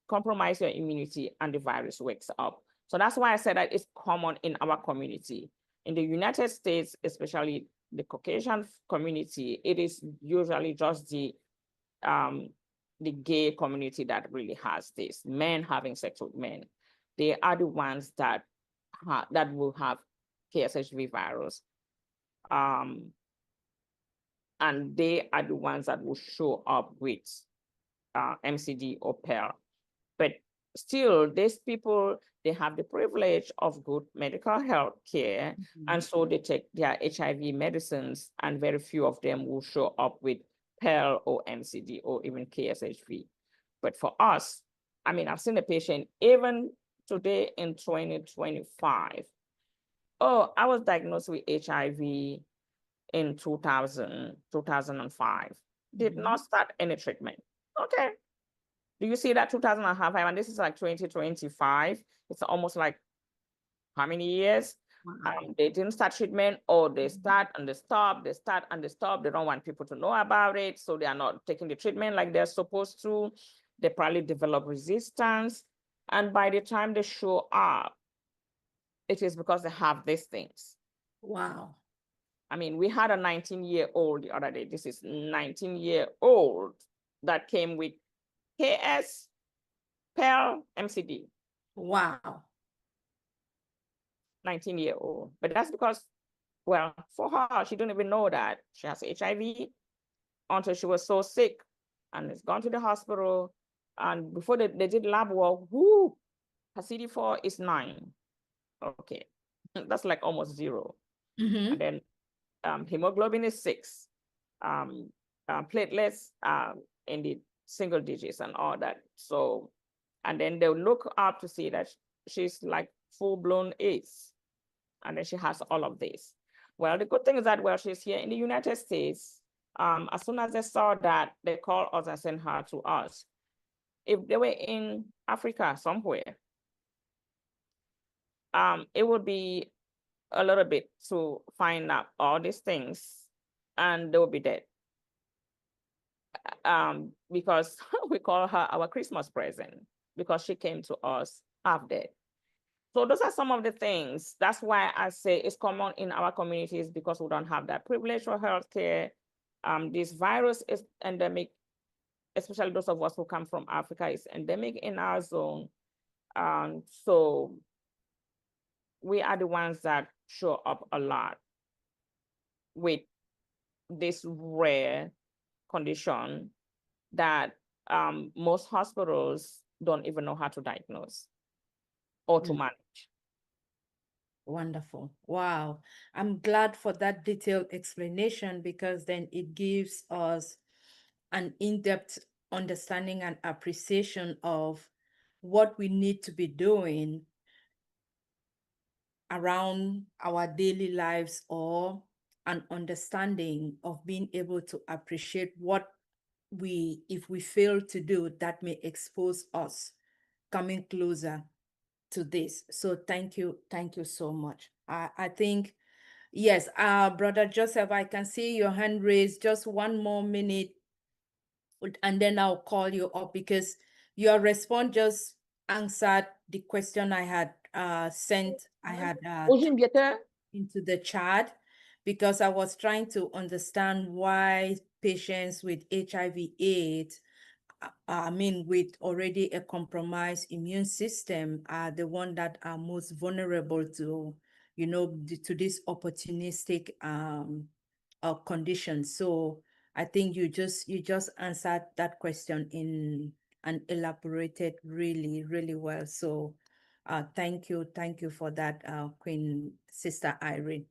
S7: compromise your immunity and the virus wakes up. So that's why I said that it's common in our community. In the United States, especially the Caucasian community, it is usually just the gay community that really has this, men having sex with men. They are the ones that will have KSHV virus. And they are the ones that will show up with MCD or PER. But still, these people, they have the privilege of good medical health care. And so they take their HIV medicines, and very few of them will show up with PER or MCD or even KSHV. But for us, I mean, I've seen a patient even today in 2025. Oh, I was diagnosed with HIV in 2005. Did not start any treatment. Okay. Do you see that 2005? And this is like 2025. It's almost like how many years? They didn't start treatment, or they start and they stop, they start and they stop. They don't want people to know about it. So they are not taking the treatment like they're supposed to. They probably develop resistance. And by the time they show up, it is because they have these things.
S3: Wow.
S7: I mean, we had a 19-year-old the other day. This is 19-year-old that came with KS, PER, MCD.
S3: Wow.
S7: 19-year-old. But that's because, well, for her, she didn't even know that she has HIV until she was so sick and has gone to the hospital. And before they did lab work, her CD4 is 9. Okay, that's like almost 0. And then hemoglobin is 6. Platelets in the single digits and all that. So, and then they'll look up to see that she's like full-blown AIDS. And then she has all of this. Well, the good thing is that, well, she's here in the United States. As soon as they saw that, they called us and sent her to us. If they were in Africa somewhere, it would be a little bit to find out all these things, and they will be dead. Because we call her our Christmas present, because she came to us half dead. So those are some of the things. That's why I say it's common in our communities, because we don't have that privilege for healthcare. This virus is endemic, especially those of us who come from Africa, is endemic in our zone. So we are the ones that show up a lot with this rare condition that most hospitals don't even know how to diagnose or to manage.
S3: Wonderful. Wow. I'm glad for that detailed explanation, because then it gives us an in-depth understanding and appreciation of what we need to be doing around our daily lives, or an understanding of being able to appreciate what if we fail to do, that may expose us coming closer to this. So thank you so much. I think, yes, Brother Joseph, I can see your hand raised. Just one more minute, and then I'll call you up, because your response just answered the question I had sent. I had into the chat, because I was trying to understand why patients with HIV/AIDS, I mean, with already a compromised immune system, are the one that are most vulnerable to, to this opportunistic condition. So I think you just answered that question in and elaborated really, really well. So thank you for that, Queen Sister Irene.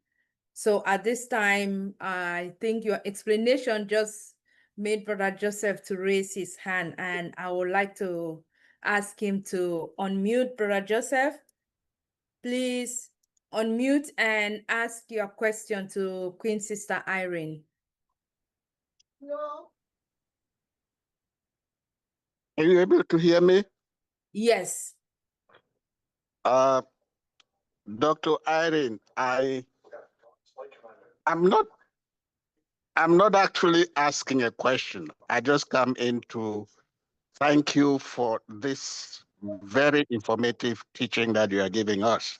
S3: So at this time, I think your explanation just made Brother Joseph to raise his hand, and I would like to ask him to unmute. Brother Joseph, please unmute and ask your question to Queen Sister Irene.
S8: Are you able to hear me?
S3: Yes.
S8: Dr. Irene, I'm not actually asking a question. I just come in to thank you for this very informative teaching that you are giving us.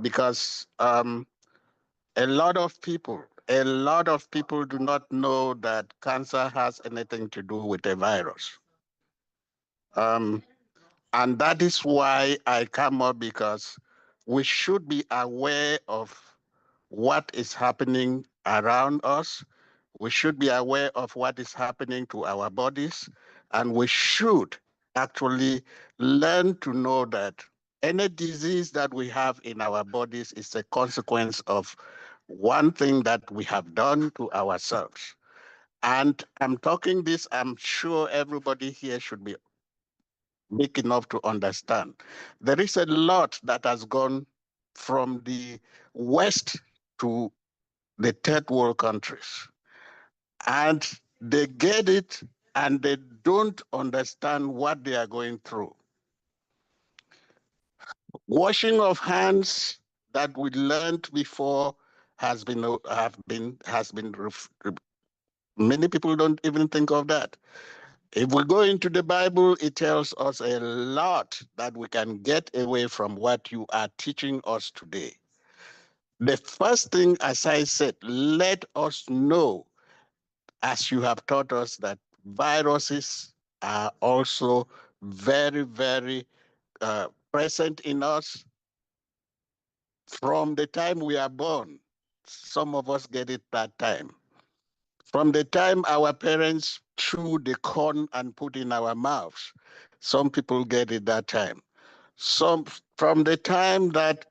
S8: Because a lot of people do not know that cancer has anything to do with a virus. And that is why I come up, because we should be aware of what is happening around us. We should be aware of what is happening to our bodies. And we should actually learn to know that any disease that we have in our bodies is a consequence of one thing that we have done to ourselves. And I'm talking this, I'm sure everybody here should be big enough to understand. There is a lot that has gone from the West to the third world countries. And they get it, and they don't understand what they are going through. Washing of hands that we learned before many people don't even think of that. If we go into the Bible, it tells us a lot that we can get away from what you are teaching us today. The first thing, as I said, let us know, as you have taught us, that viruses are also very, very present in us from the time we are born. Some of us get it that time. From the time our parents chew the corn and put in our mouths, some people get it that time. Some from the time that,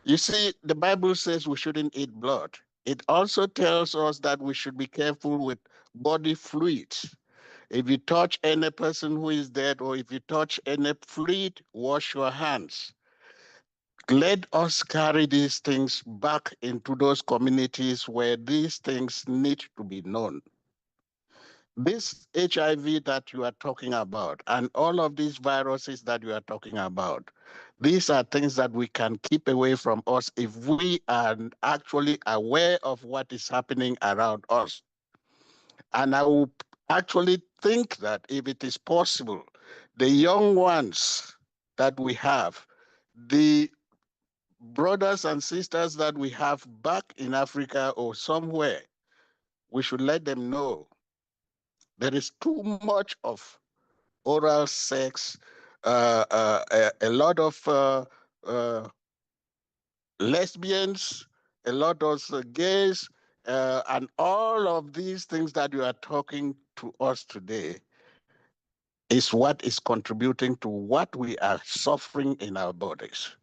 S8: you see, the Bible says we shouldn't eat blood. It also tells us that we should be careful with body fluids. If you touch any person who is dead, or if you touch any fluid, wash your hands. let us carry these things back into those communities where these things need to be known. This HIV that you are talking about and all of these viruses that you are talking about, these are things that we can keep away from us if we are actually aware of what is happening around us. And I will actually think that if it is possible, the young ones that we have, the brothers and sisters that we have back in Africa or somewhere, we should let them know there is too much of oral sex, a lot of lesbians, a lot of gays, and all of these things that you are talking to us today is what is contributing to what we are suffering in our bodies.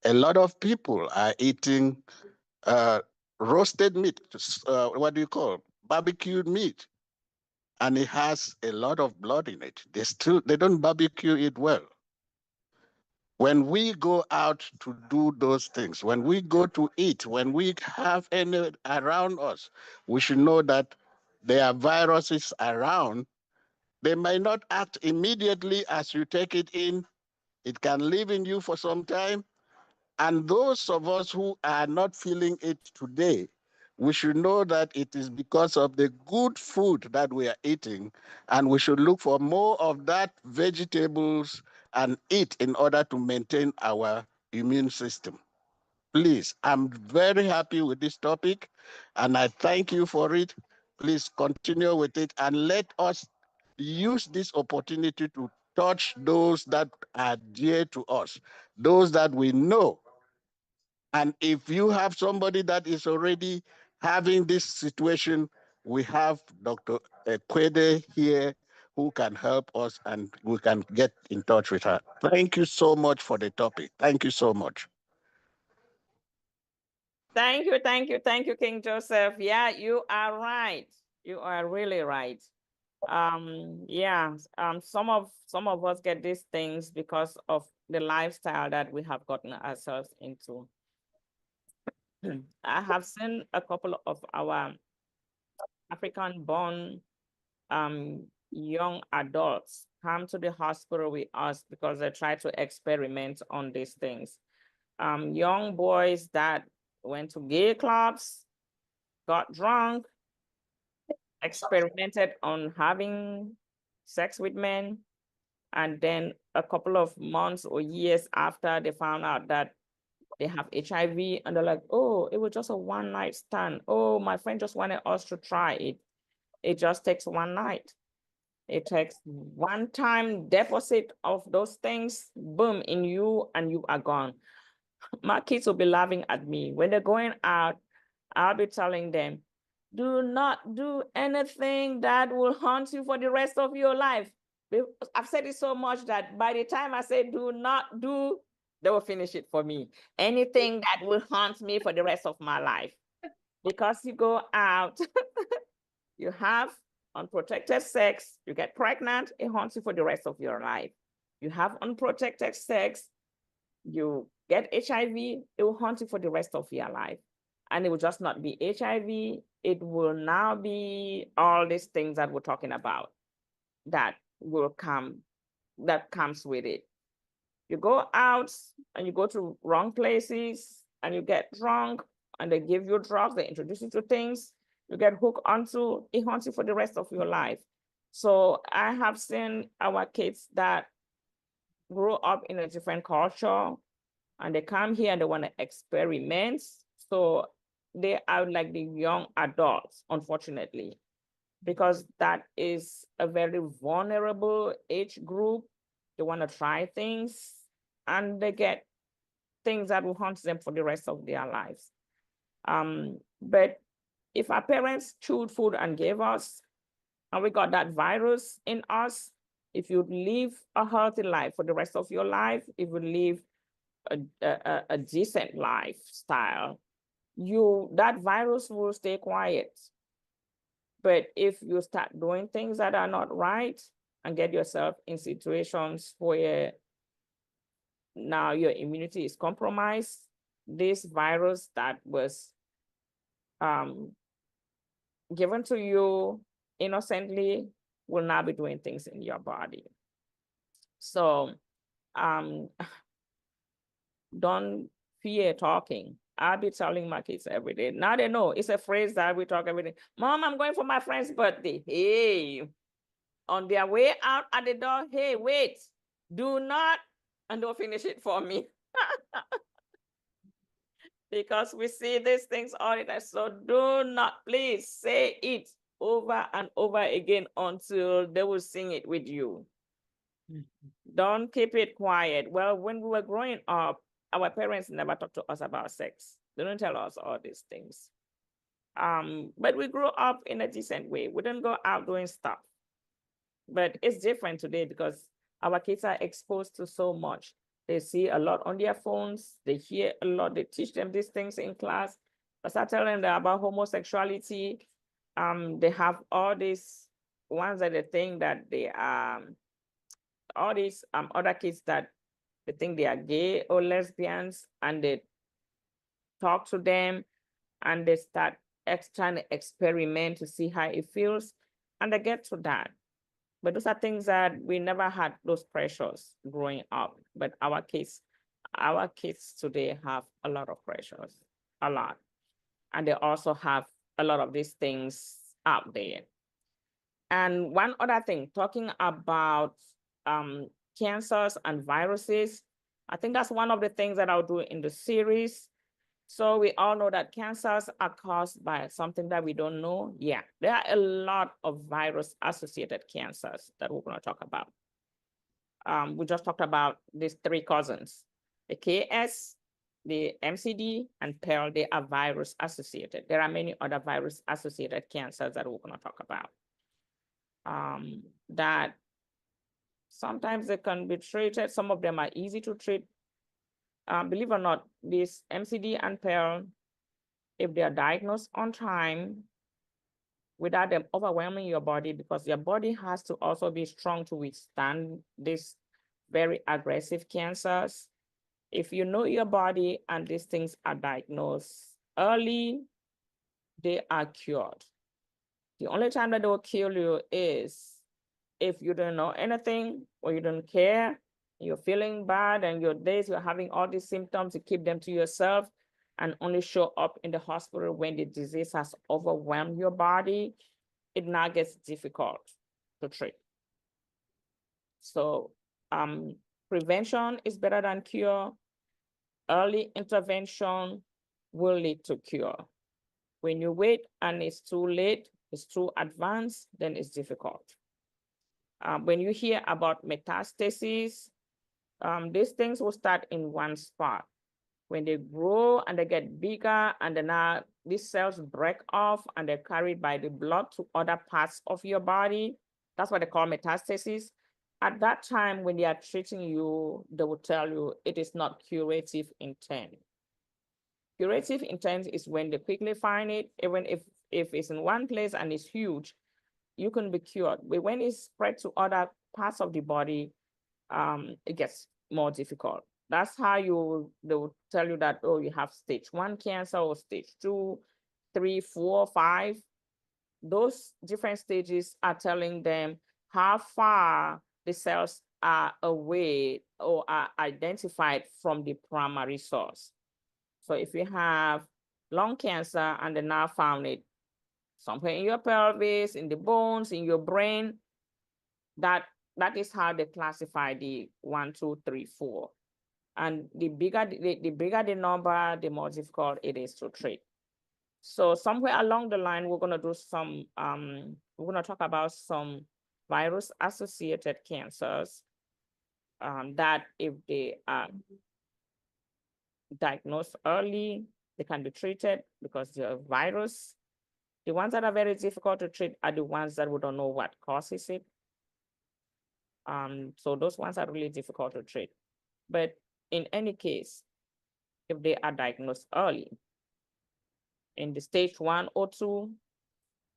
S8: A lot of people are eating roasted meat, what do you call barbecued meat, and it has a lot of blood in it. They don't barbecue it well. When we go out to do those things, when we go to eat, when we have any around us, we should know that there are viruses around. They may not act immediately as you take it in. It can live in you for some time. And those of us who are not feeling it today, we should know that it is because of the good food that we are eating, and we should look for more of that vegetables and eat in order to maintain our immune system. Please, I'm very happy with this topic, and I thank you for it. Please continue with it, and let us use this opportunity to touch those that are dear to us, those that we know. And if you have somebody that is already having this situation, we have Dr. Ekwede here who can help us, and we can get in touch with her. Thank you so much for the topic. Thank you so much.
S7: Thank you, King Joseph. Yeah, you are right. You are really right. Yeah, some of us get these things because of the lifestyle that we have gotten ourselves into. I have seen a couple of our African-born young adults come to the hospital with us because they try to experiment on these things. Young boys that went to gay clubs, got drunk, experimented on having sex with men, and then a couple of months or years after they found out that they have HIV, and they're like, oh, it was just a one-night stand. Oh, my friend just wanted us to try it. It just takes one night. It takes one time deposit of those things, boom, in you, and you are gone. My kids will be laughing at me. When they're going out, I'll be telling them, do not do anything that will haunt you for the rest of your life. I've said it so much that by the time I say do not do, they will finish it for me. Anything that will haunt me for the rest of my life. Because you go out, you have unprotected sex, you get pregnant, it haunts you for the rest of your life. You have unprotected sex, you get HIV, it will haunt you for the rest of your life. And it will just not be HIV, it will now be all these things that we're talking about that will come, that comes with it. You go out and you go to wrong places and you get drunk and they give you drugs, they introduce you to things, you get hooked onto, it haunts you for the rest of your life. So I have seen our kids that grew up in a different culture and they come here and they want to experiment. So they are like the young adults, unfortunately, because that is a very vulnerable age group. They want to try things and they get things that will haunt them for the rest of their lives. But if our parents chewed food and gave us, and we got that virus in us, if you live a healthy life for the rest of your life, if you live a decent lifestyle, that virus will stay quiet. But if you start doing things that are not right and get yourself in situations where now your immunity is compromised, this virus that was given to you innocently will now be doing things in your body. So don't fear talking. I'll be telling my kids every day. Now they know it's a phrase that we talk every day. Mom, I'm going for my friend's birthday. Hey, on their way out at the door, hey, wait, do not, and don't finish it for me. Because we see these things all the time. So do not, please say it over and over again until they will sing it with you. Don't keep it quiet. Well, when we were growing up, our parents never talked to us about sex. They don't tell us all these things. But we grew up in a decent way. We didn't go out doing stuff. But it's different today because our kids are exposed to so much. They see a lot on their phones. They hear a lot. They teach them these things in class. I start telling them about homosexuality. They have all these ones that they think that they are, all these other kids that they think they are gay or lesbians, and they talk to them and they start trying to experiment to see how it feels, and they get to that. But those are things that we never had those pressures growing up. But our kids today have a lot of pressures, a lot. And they also have a lot of these things out there. And one other thing, talking about cancers and viruses, I think that's one of the things that I'll do in the series. So we all know that cancers are caused by something that we don't know. Yeah, there are a lot of virus-associated cancers that we're going to talk about. We just talked about these three cousins, the KS, the MCD, and Pearl. They are virus-associated. There are many other virus-associated cancers that we're going to talk about. That sometimes they can be treated. Some of them are easy to treat. Believe it or not, this MCD and Pearl, if they are diagnosed on time, without them overwhelming your body, because your body has to also be strong to withstand these very aggressive cancers. If you know your body and these things are diagnosed early, they are cured. The only time that they will kill you is if you don't know anything or you don't care, you're feeling bad, and your days you're having all these symptoms, you keep them to yourself and only show up in the hospital when the disease has overwhelmed your body, it now gets difficult to treat. So prevention is better than cure. Early intervention will lead to cure. When you wait and it's too late, it's too advanced, then it's difficult. When you hear about metastases, these things will start in one spot. When they grow and they get bigger, and then now these cells break off and they're carried by the blood to other parts of your body. That's what they call metastases. At that time, when they are treating you, they will tell you it is not curative intent. Curative intent is when they quickly find it, even if it's in one place and it's huge, you can be cured. But when it's spread to other parts of the body, it gets more difficult. That's how they will tell you that, oh, you have stage 1 cancer or stage 2, 3, 4, 5. Those different stages are telling them how far the cells are away or are identified from the primary source. So if you have lung cancer and they now found it somewhere in your pelvis, in the bones, in your brain, that is how they classify the 1, 2, 3, 4. And the bigger the number, the more difficult it is to treat. So somewhere along the line, we're gonna do some, we're gonna talk about some virus-associated cancers that if they are diagnosed early, they can be treated because the virus. The ones that are very difficult to treat are the ones that we don't know what causes it. So those ones are really difficult to treat. But in any case, if they are diagnosed early, in the stage 1 or 2,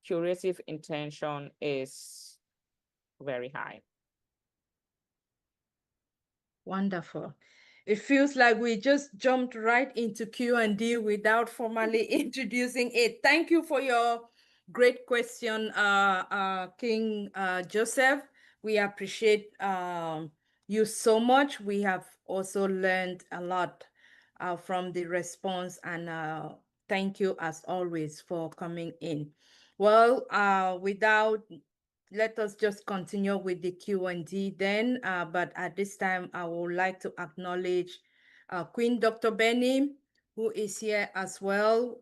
S7: curative intention is very high.
S3: Wonderful. It feels like we just jumped right into Q&D without formally introducing it. Thank you for your great question, King Joseph. We appreciate you so much. We have also learned a lot from the response, and thank you as always for coming in. Well, let us just continue with the Q&D then. But at this time, I would like to acknowledge Queen Dr. Benny, who is here as well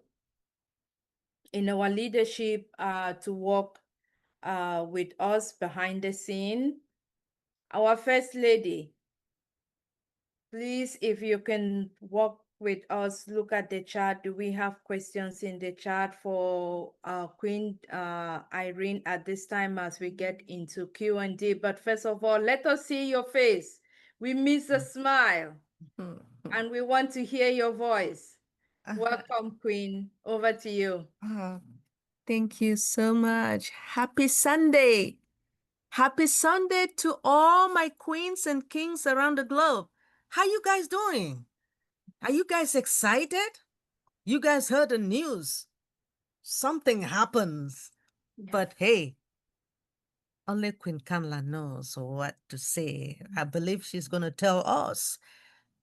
S3: in our leadership to work with us behind the scene. Our First Lady, please, if you can work with us, look at the chat. Do we have questions in the chat for Queen Irene at this time as we get into Q&D? But first of all, let us see your face. We miss a smile and we want to hear your voice. Welcome, Queen. Over to you.
S9: Thank you so much. Happy Sunday. Happy Sunday to all my queens and kings around the globe. How you guys doing? Are you guys excited? You guys heard the news. Something happens. But hey, only Queen Kamla knows what to say. I believe she's going to tell us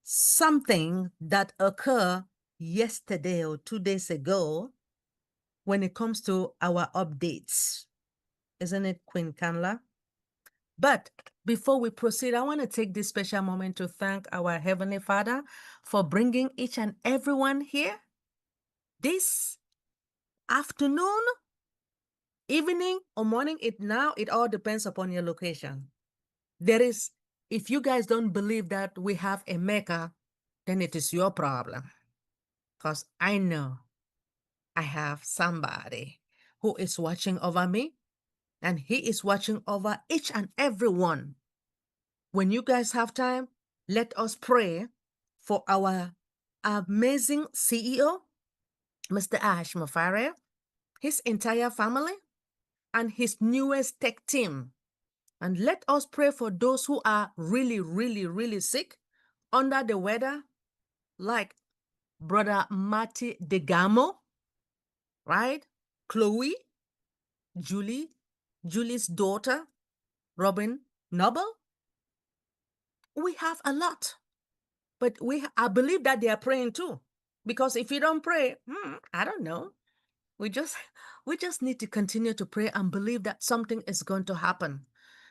S9: something that occurred yesterday or 2 days ago when it comes to our updates. Isn't it, Queen Kamla? But before we proceed, I want to take this special moment to thank our Heavenly Father for bringing each and everyone here this afternoon, evening, or morning. It all depends upon your location. If you guys don't believe that we have a maker, then it is your problem. Because I know I have somebody who is watching over me, and he is watching over each and every one. When you guys have time, let us pray for our amazing CEO, Mr. Ash Mafare, his entire family, and his newest tech team. And let us pray for those who are really, really, really sick, under the weather, like Brother Mati Degamo, right? Chloe, Julie's daughter, Robin Noble. We have a lot, but I believe that they are praying too. Because if you don't pray, I don't know. We just need to continue to pray and believe that something is going to happen.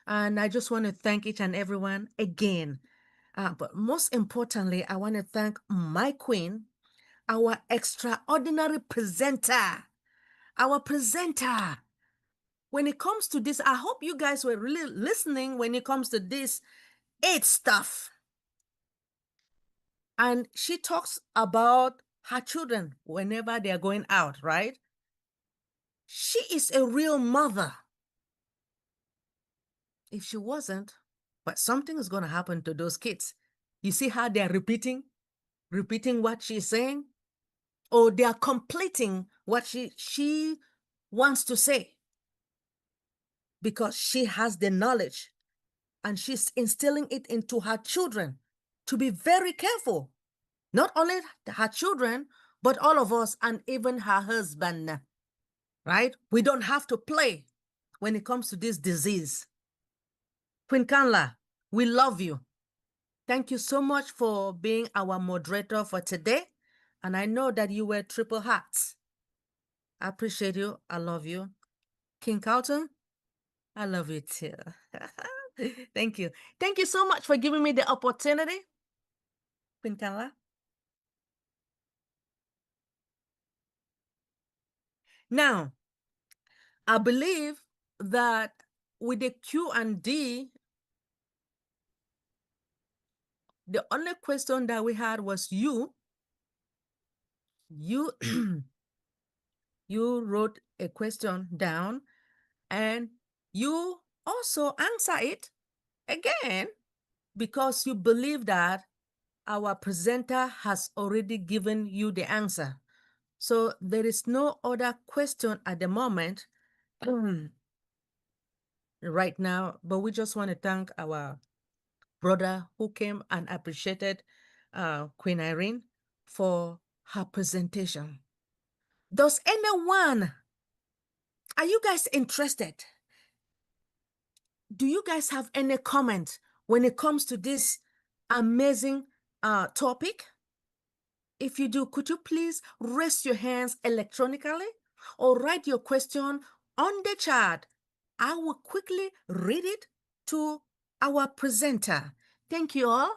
S9: And I just want to thank each and everyone again. But most importantly, I want to thank my queen, our extraordinary presenter, our presenter. When it comes to this, I hope you guys were really listening when it comes to this AIDS stuff. And she talks about her children whenever they are going out, right? She is a real mother. If she wasn't, but something is going to happen to those kids. You see how they're repeating what she's saying? Or they are completing what she wants to say. Because she has the knowledge and she's instilling it into her children to be very careful. Not only her children, but all of us and even her husband, right? We don't have to play when it comes to this disease. Queen Kanla, we love you. Thank you so much for being our moderator for today. And I know that you wear triple hats. I appreciate you. I love you. King Carlton, I love you too. Thank you. Thank you so much for giving me the opportunity. Queen Kanla. Now, I believe that with the Q&D, the only question that we had was you you wrote a question down and you also answer it again because you believe that our presenter has already given you the answer. So there is no other question at the moment right now, but we just want to thank our brother who came and appreciated Queen Irene for her presentation. Does anyone, are you guys interested? Do you guys have any comment when it comes to this amazing topic? If you do, could you please raise your hands electronically or write your question on the chat? I will quickly read it to our presenter. Thank you all.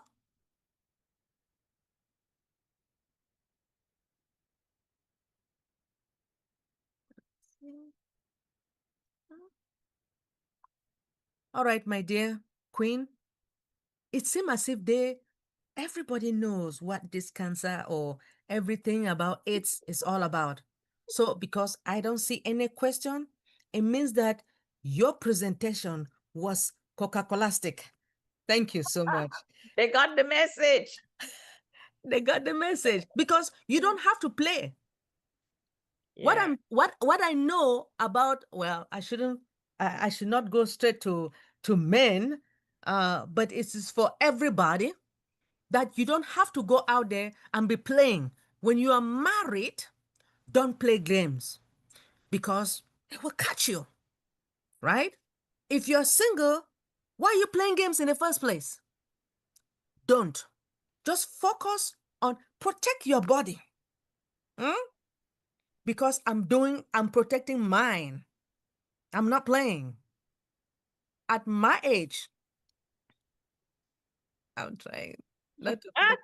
S9: All right, my dear Queen, it seems as if everybody knows what this cancer or everything about AIDS is all about. So because I don't see any question, it means that your presentation was Coca-Colastic. Thank you so much.
S7: They got the message.
S9: They got the message because you don't have to play.
S7: Yeah.
S9: What I know about, well, I should not go straight to men, but it is for everybody that you don't have to go out there and be playing. When you are married, don't play games because it will catch you, right? If you're single, why are you playing games in the first place? Don't. Just focus on protect your body. Because I'm protecting mine. I'm not playing. At my age, I'm trying not to play.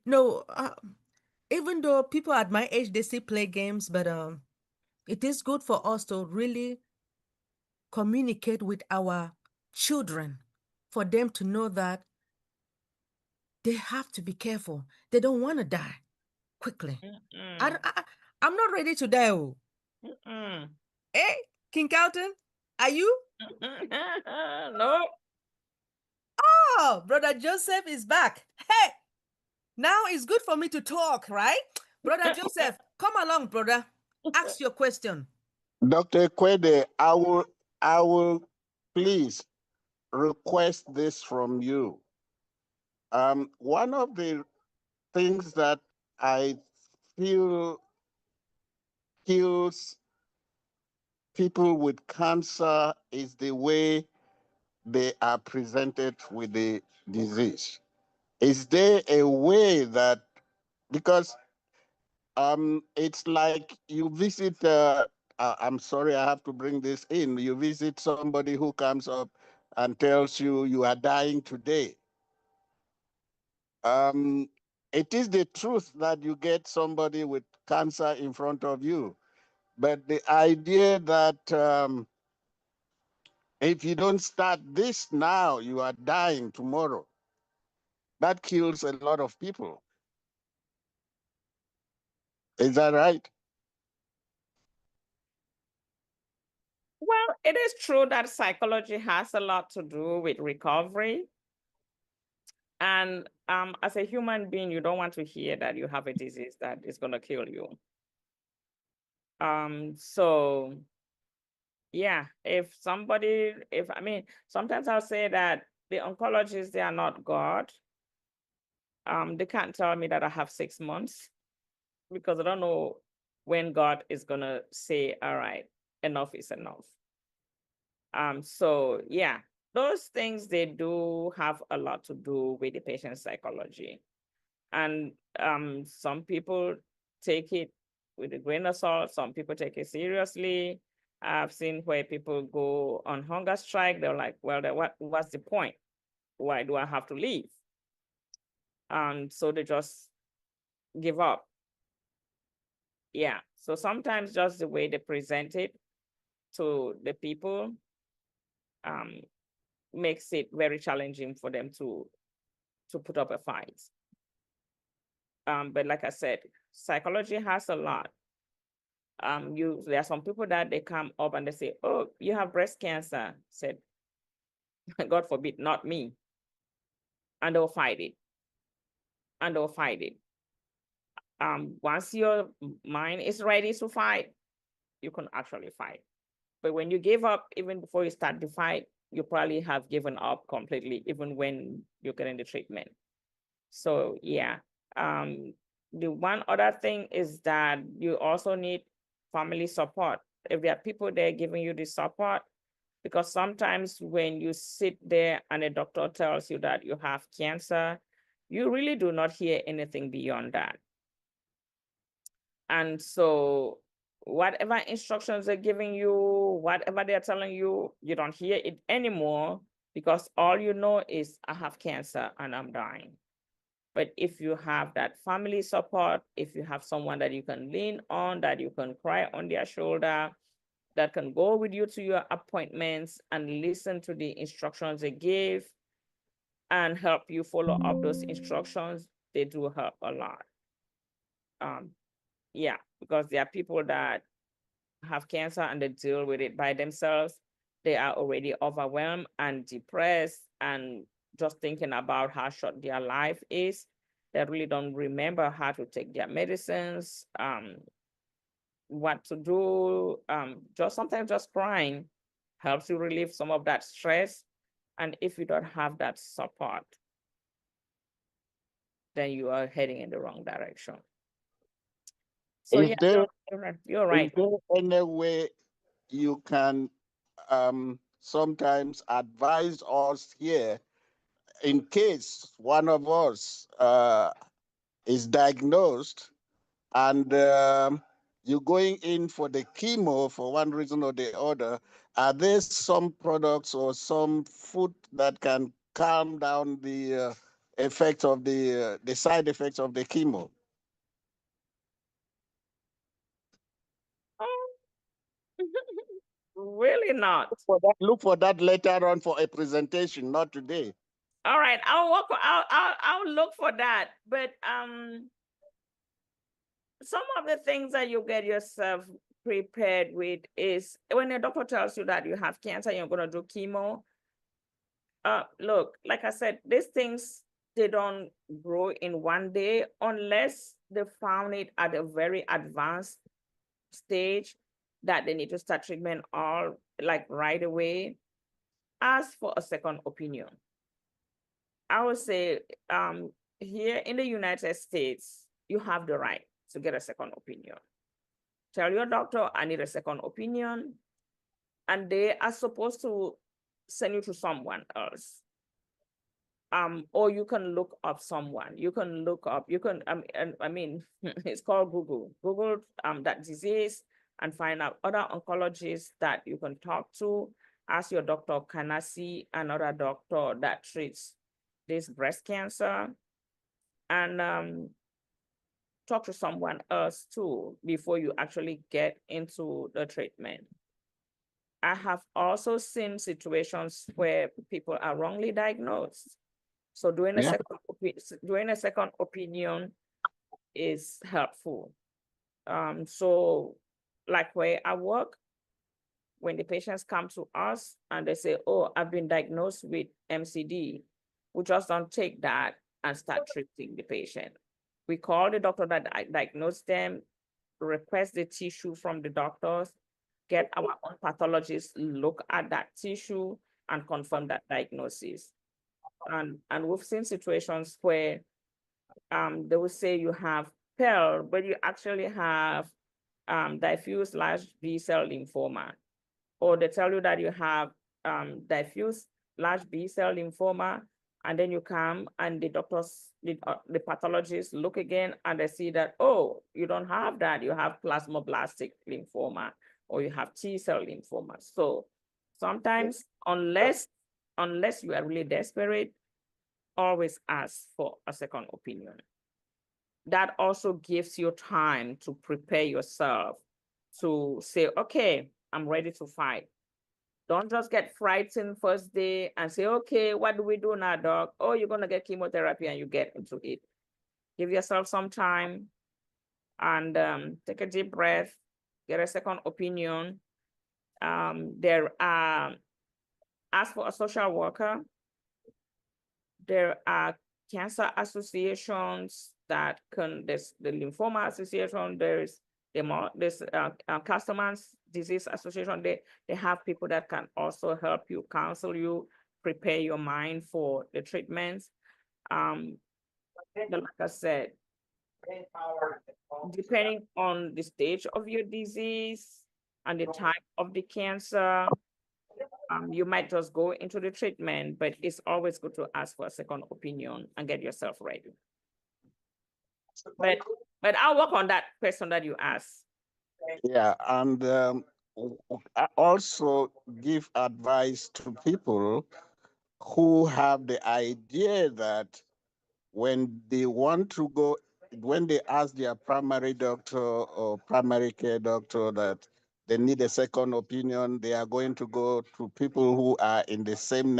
S9: No, even though people at my age, they still play games, but it is good for us to really communicate with our children, for them to know that they have to be careful. They don't want to die quickly. I'm not ready to die. Oh. Hey, King Carlton, are you?
S7: No.
S9: Oh, Brother Joseph is back. Hey, now it's good for me to talk, right? Brother Joseph, come along, brother. Ask your question.
S8: Dr. Ekwede, I will please request this from you. One of the things that I feel kills people with cancer is the way they are presented with the disease. Is there a way that, because it's like you visit, I'm sorry, I have to bring this in. You visit somebody who comes up and tells you you are dying today. It is the truth that you get somebody with cancer in front of you. But the idea that if you don't start this now, you are dying tomorrow, that kills a lot of people. Is that right?
S7: Well, it is true that psychology has a lot to do with recovery. And as a human being, you don't want to hear that you have a disease that is going to kill you. So yeah, sometimes I'll say that the oncologists, they are not God. They can't tell me that I have 6 months because I don't know when God is gonna say, all right, enough is enough. So yeah, those things, they do have a lot to do with the patient's psychology. And some people take it with a grain of salt, some people take it seriously. I've seen where people go on hunger strike. They're like, well, what's the point? Why do I have to leave? So they just give up. Yeah, so sometimes just the way they present it to the people makes it very challenging for them to put up a fight. But like I said, psychology has a lot. There are some people that they come up and they say, oh, you have breast cancer. Said, God forbid, not me. And they'll fight it. And they'll fight it. Once your mind is ready to fight, you can actually fight. But when you give up, even before you start the fight, you probably have given up completely, even when you're getting the treatment. So yeah, the one other thing is that you also need family support. If there are people there giving you the support, because sometimes when you sit there and a doctor tells you that you have cancer, you really do not hear anything beyond that. And so whatever instructions they're giving you, whatever they're telling you, you don't hear it anymore, because all you know is I have cancer and I'm dying. But if you have that family support, if you have someone that you can lean on, that you can cry on their shoulder, that can go with you to your appointments and listen to the instructions they give and help you follow up those instructions, they do help a lot. Yeah, because there are people that have cancer and they deal with it by themselves. They are already overwhelmed and depressed and just thinking about how short their life is. They really don't remember how to take their medicines, what to do. Just sometimes just crying helps you relieve some of that stress. And if you don't have that support, then you are heading in the wrong direction. So
S8: Is
S7: yeah,
S8: there,
S7: you're right.
S8: is there any way you can sometimes advise us here in case one of us is diagnosed and you're going in for the chemo for one reason or the other? Are there some products or some food that can calm down the effect of the side effects of the chemo?
S7: Really not.
S8: Look for that later on for a presentation, not today.
S7: All right, I'll look for that. But some of the things that you get yourself prepared with is when a doctor tells you that you have cancer, you're gonna do chemo. Look, like I said, these things, they don't grow in one day unless they found it at a very advanced stage that they need to start treatment all like right away. Ask for a second opinion. I would say here in the United States, you have the right to get a second opinion. Tell your doctor, I need a second opinion, and they are supposed to send you to someone else. Or you can look up someone. You can look up, I mean, it's called Google. Google that disease and find out other oncologists that you can talk to. Ask your doctor, can I see another doctor that treats this breast cancer? And talk to someone else too before you actually get into the treatment. I have also seen situations where people are wrongly diagnosed. So doing a second opinion is helpful. So like where I work, when the patients come to us and they say, oh, I've been diagnosed with MCD, we just don't take that and start treating the patient. We call the doctor that diagnosed them, request the tissue from the doctors, get our own pathologist look at that tissue and confirm that diagnosis. And we've seen situations where they will say you have PEL, but you actually have diffuse large B-cell lymphoma. Or they tell you that you have diffuse large B-cell lymphoma, and then you come and the doctors, the pathologists look again and they see that, oh, you don't have that, you have plasmablastic lymphoma, or you have T-cell lymphoma. So sometimes, unless you are really desperate, always ask for a second opinion. That also gives you time to prepare yourself to say, okay, I'm ready to fight. Don't just get frightened first day and say, okay, what do we do now, doc? Oh, you're gonna get chemotherapy, and you get into it. Give yourself some time and take a deep breath, get a second opinion. Ask for a social worker. There are cancer associations there's the Lymphoma Association, there's Customers Disease Association, they have people that can also help you, counsel you, prepare your mind for the treatments. But like I said, depending on the stage of your disease and the type of the cancer, you might just go into the treatment, but it's always good to ask for a second opinion and get yourself ready. But I'll work on that question that you asked.
S8: Yeah, and I also give advice to people who have the idea that when they want to go, when they ask their primary doctor or primary care doctor that they need a second opinion, they are going to go to people who are in the same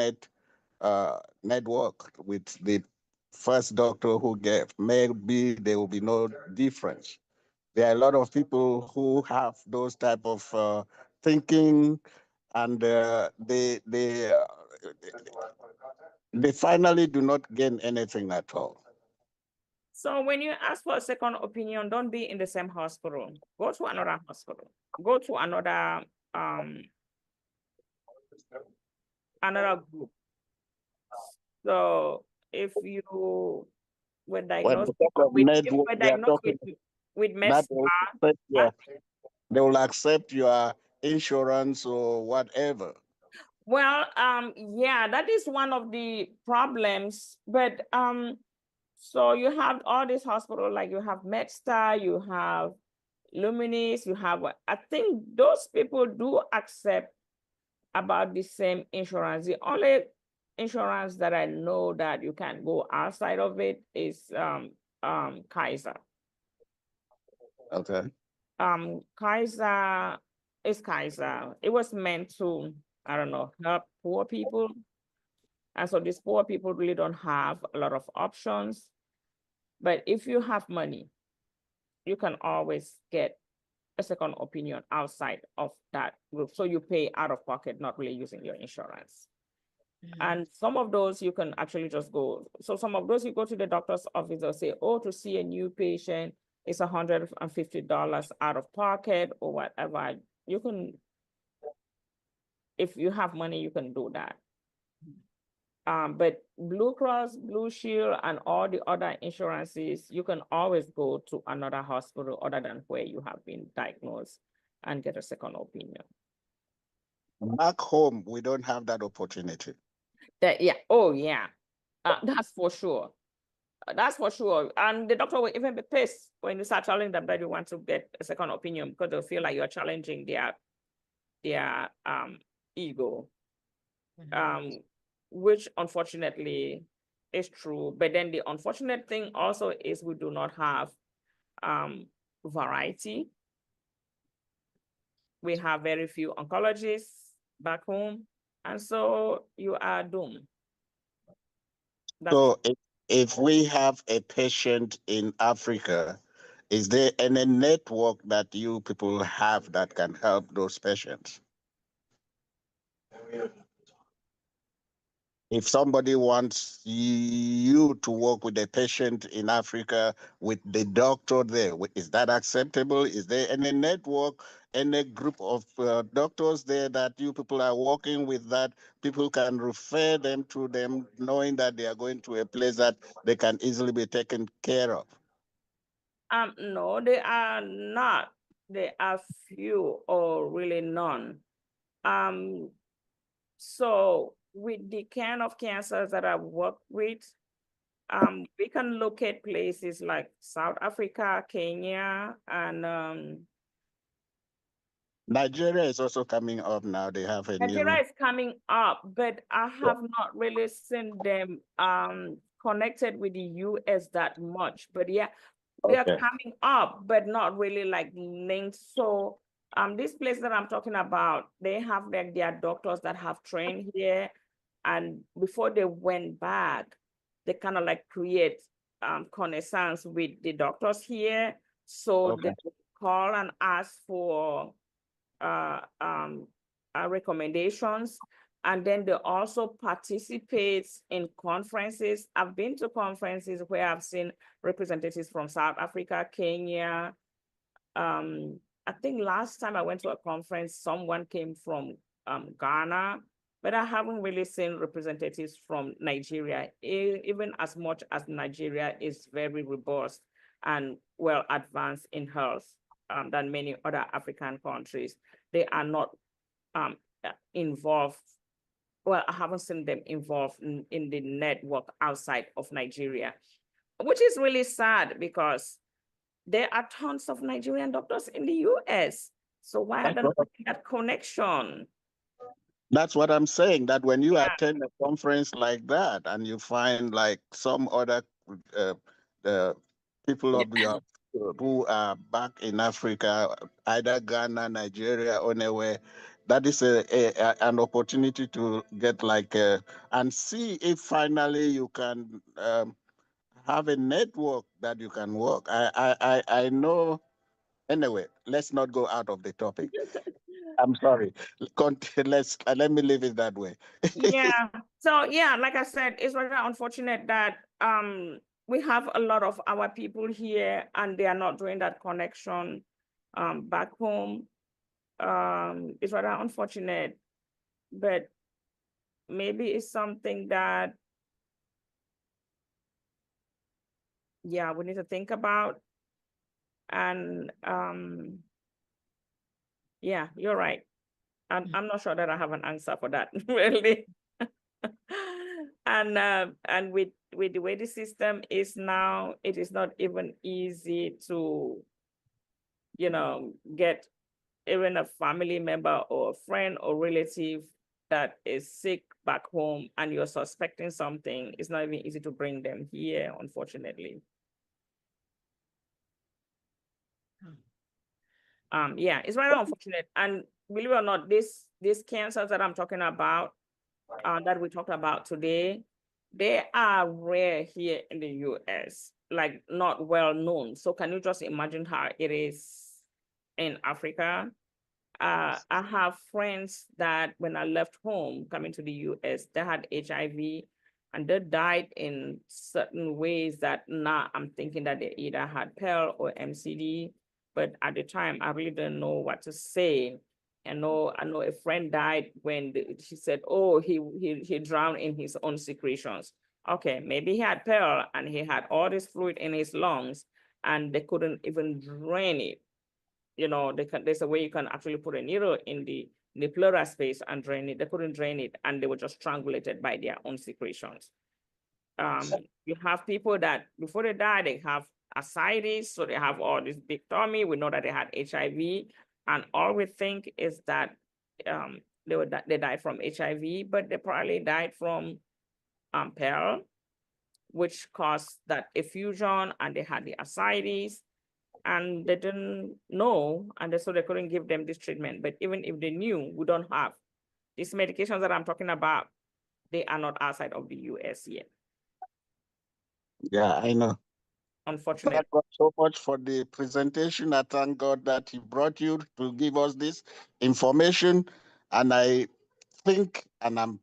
S8: network with the first doctor who gave. Maybe there will be no difference. There are a lot of people who have those type of thinking, and they finally do not gain anything at all.
S7: So when you ask for a second opinion, don't be in the same hospital. Go to another hospital. Go to another group. So if you were diagnosed with
S8: MESPA, they will accept your insurance or whatever.
S7: Well, yeah, that is one of the problems. But so you have all these hospitals, like you have MedStar, you have Luminis, you have, I think those people do accept about the same insurance. The only insurance that I know that you can go outside of it is Kaiser.
S8: Okay.
S7: Kaiser is Kaiser. It was meant to, I don't know, help poor people. And so these poor people really don't have a lot of options. But if you have money, you can always get a second opinion outside of that group. So you pay out of pocket, not really using your insurance. And some of those you can actually just go. So some of those you go to the doctor's office, they'll say, oh, to see a new patient, it's $150 out of pocket or whatever. You can, if you have money, you can do that. But Blue Cross, Blue Shield, and all the other insurances, you can always go to another hospital other than where you have been diagnosed and get a second opinion.
S8: Back home, we don't have that opportunity.
S7: Yeah. Oh, yeah. That's for sure. That's for sure. And the doctor will even be pissed when you start telling them that you want to get a second opinion because they'll feel like you're challenging their ego. Which unfortunately is true. But then the unfortunate thing also is we do not have variety. We have very few oncologists back home, and so you are doomed.
S8: So if we have a patient in Africa, is there any network that you people have that can help those patients? If somebody wants you to work with a patient in Africa with the doctor there, is that acceptable? Is there any network, any group of doctors there that you people are working with that people can refer them to them, knowing that they are going to a place that they can easily be taken care of?
S7: No, they are not. There are few or really none. So with the kind of cancers that I've worked with, we can locate places like South Africa, Kenya, and
S8: Nigeria is also coming up now. They have a
S7: Nigeria
S8: new.
S7: is coming up, but I have not really seen them connected with the US that much. But yeah, they are coming up, but not really like linked. So this place that I'm talking about, they have like their doctors that have trained here, and before they went back, they kind of like create connaissance with the doctors here. So they call and ask for recommendations, and then they also participate in conferences. I've been to conferences where I've seen representatives from South Africa, Kenya, I think last time I went to a conference, someone came from Ghana, but I haven't really seen representatives from Nigeria, even as much as Nigeria is very robust and well advanced in health than many other African countries. They are not involved. Well, I haven't seen them involved in the network outside of Nigeria, which is really sad because there are tons of Nigerian doctors in the US. So why are they not making that connection?
S8: That's what I'm saying, that when you
S7: Yeah.
S8: attend a conference like that and you find like some other people of your who are back in Africa, either Ghana, Nigeria, or anywhere, that is an opportunity to get like and see if finally you can have a network that you can work. I know. Anyway, let's not go out of the topic. I'm sorry. Let me leave it that way.
S7: Yeah. So yeah, like I said, it's very unfortunate that we have a lot of our people here and they are not doing that connection back home. It's rather unfortunate, but maybe it's something that we need to think about. And yeah, you're right. I'm not sure that I have an answer for that, really. And with the way the system is now, it is not even easy to, get even a family member or a friend or relative that is sick back home and you're suspecting something. It's not even easy to bring them here, unfortunately. Yeah, it's very unfortunate. And believe it or not, these cancers that I'm talking about, that we talked about today, they are rare here in the US, like not well known. So can you just imagine how it is in Africa? I have friends that when I left home coming to the US, they had HIV and they died in certain ways that now I'm thinking that they either had PEL or MCD. But at the time, I really didn't know what to say. I know a friend died when she said, oh, he drowned in his own secretions. Okay, maybe he had PEL and he had all this fluid in his lungs and they couldn't even drain it. There's a way you can actually put a needle in the pleural space and drain it. They couldn't drain it and they were just strangulated by their own secretions. You have people that before they die, they have ascites, so they have all this big tummy. We know that they had HIV, and all we think is that they died from HIV, but they probably died from PEL, which caused that effusion, and they had the ascites, and they didn't know, and so they couldn't give them this treatment. But even if they knew, we don't have these medications that I'm talking about. They are not outside of the US yet.
S8: Yeah, I know.
S7: Unfortunately.
S8: Thank God so much for the presentation. I thank God that He brought you to give us this information. And I think, and I'm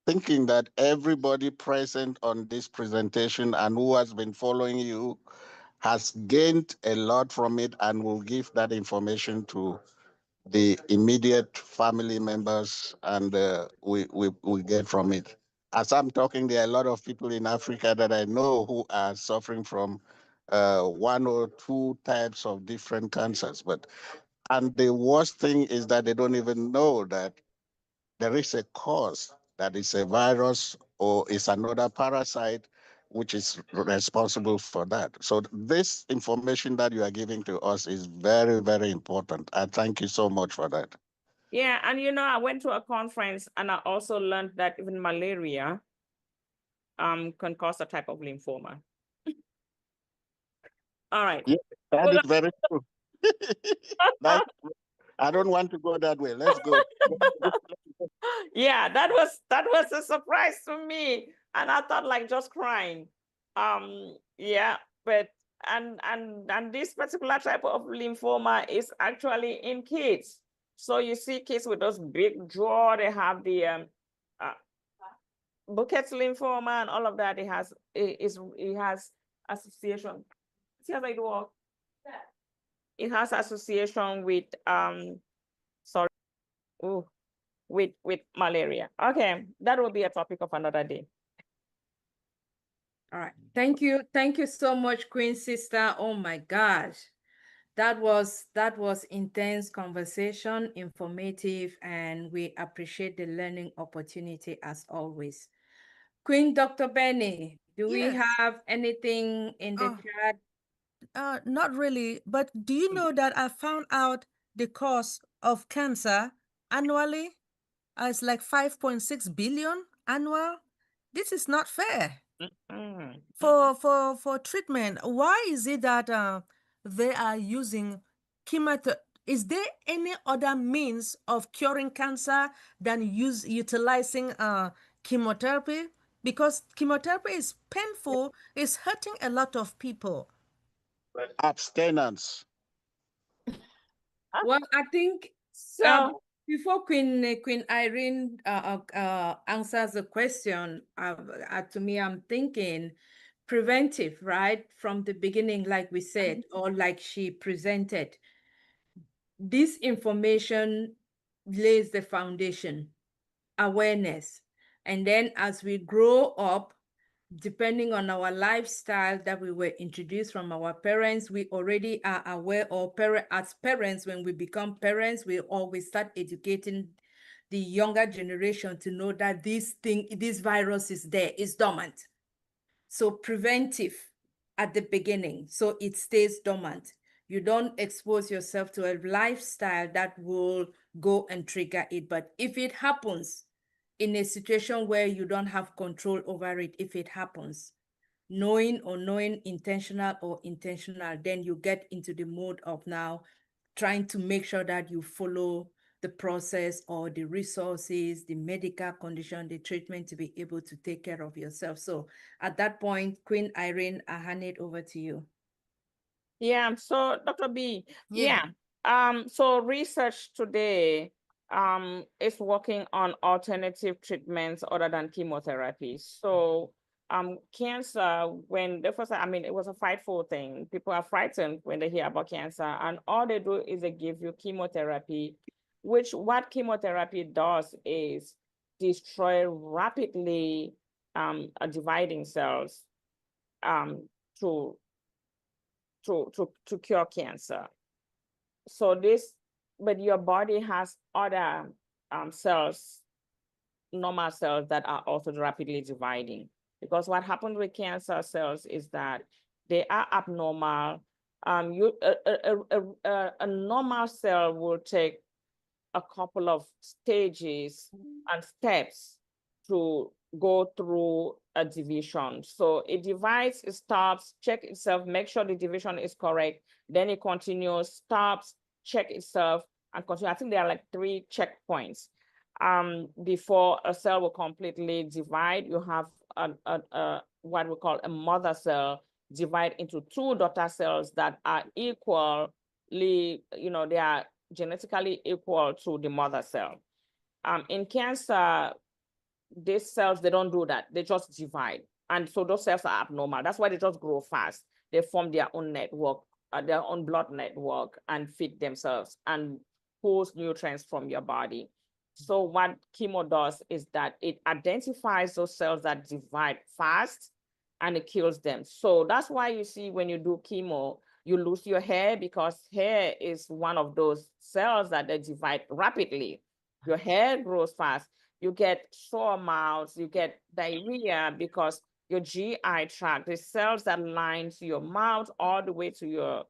S8: thinking that everybody present on this presentation and who has been following you has gained a lot from it and will give that information to the immediate family members, and we get from it. As I'm talking, there are a lot of people in Africa that I know who are suffering from one or two types of different cancers. And the worst thing is that they don't even know that there is a cause, that is a virus or is another parasite which is responsible for that. So this information that you are giving to us is very, very important. I thank you so much for that.
S7: Yeah, and I went to a conference and I also learned that even malaria can cause a type of lymphoma. All right.
S8: Yeah, that is very true. I don't want to go that way. Let's go.
S7: Yeah, that was a surprise to me, and I thought like just crying. Yeah, but and this particular type of lymphoma is actually in kids. So you see kids with those big jaw, they have the Burkitt's lymphoma and all of that. It has association. See how they do all that. it has association with sorry, ooh, with malaria. Okay, that will be a topic of another day.
S3: All right. Thank you. Thank you so much, Queen Sister. Oh my gosh. That was intense conversation, informative, and we appreciate the learning opportunity as always. Queen Dr. Benny, do we
S9: Yes.
S3: have anything in the
S9: Oh.
S3: chat?
S9: Not really, but do you know that I found out the cost of cancer annually is like 5.6 billion annual? This is not fair
S7: Mm-mm.
S9: for treatment. Why is it that they are using chemotherapy? Is there any other means of curing cancer than utilizing chemotherapy? Because chemotherapy is painful, it's hurting a lot of people.
S8: Abstinence.
S3: Well, I think
S7: So
S3: before Queen Irene answers the question, to me, I'm thinking preventive, right? From the beginning, like we said, or like she presented. This information lays the foundation, awareness. And then as we grow up, depending on our lifestyle that we were introduced from our parents, we already are aware, or as parents, when we become parents, we always start educating the younger generation to know that this virus is there, is dormant. So preventive at the beginning, so it stays dormant. You don't expose yourself to a lifestyle that will go and trigger it. But if it happens in a situation where you don't have control over it, if it happens, knowing intentional or intentional, then you get into the mode of now trying to make sure that you follow the process or the resources, the medical condition, the treatment to be able to take care of yourself. So at that point, Queen Irene, I hand it over to you.
S7: yeah, so Dr. B,
S9: Yeah.
S7: so research today is working on alternative treatments other than chemotherapy. So cancer, when the first, I mean, it was a frightful thing. People are frightened when they hear about cancer, and all they do is they give you chemotherapy, which what chemotherapy does is destroy rapidly dividing cells to cure cancer. So but your body has other cells, normal cells that are also rapidly dividing. Because what happens with cancer cells is that they are abnormal. A normal cell will take a couple of stages and steps to go through a division. So it divides, it stops, check itself, make sure the division is correct. Then it continues, stops, check itself, and continue. I think there are like 3 checkpoints. Before a cell will completely divide, you have what we call a mother cell divide into 2 daughter cells that are equally, they are genetically equal to the mother cell. In cancer, these cells, they don't do that. They just divide. And so those cells are abnormal. That's why they just grow fast. They form their own network, their own blood network, and feed themselves and pulls nutrients from your body. So what chemo does is that it identifies those cells that divide fast and it kills them. So that's why you see when you do chemo, you lose your hair, because hair is one of those cells that they divide rapidly. Your hair grows fast. You get sore mouths, you get diarrhea, because your GI tract, the cells that lines your mouth all the way to your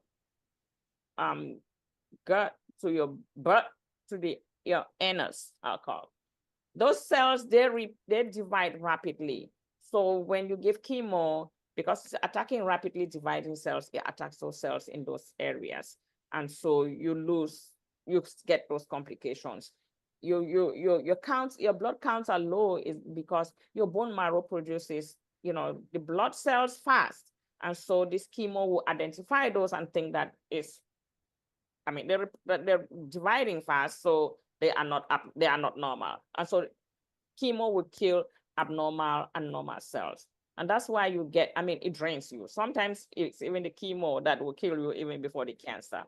S7: gut, to your butt, to your anus, I'll call. Those cells, they divide rapidly. So when you give chemo, because it's attacking rapidly dividing cells, it attacks those cells in those areas. And so you get those complications. Your blood counts are low is because your bone marrow produces, the blood cells fast. And so this chemo will identify those and think that they're dividing fast, so they are not normal. And so chemo would kill abnormal and normal cells. And that's why it drains you. Sometimes it's even the chemo that will kill you even before the cancer.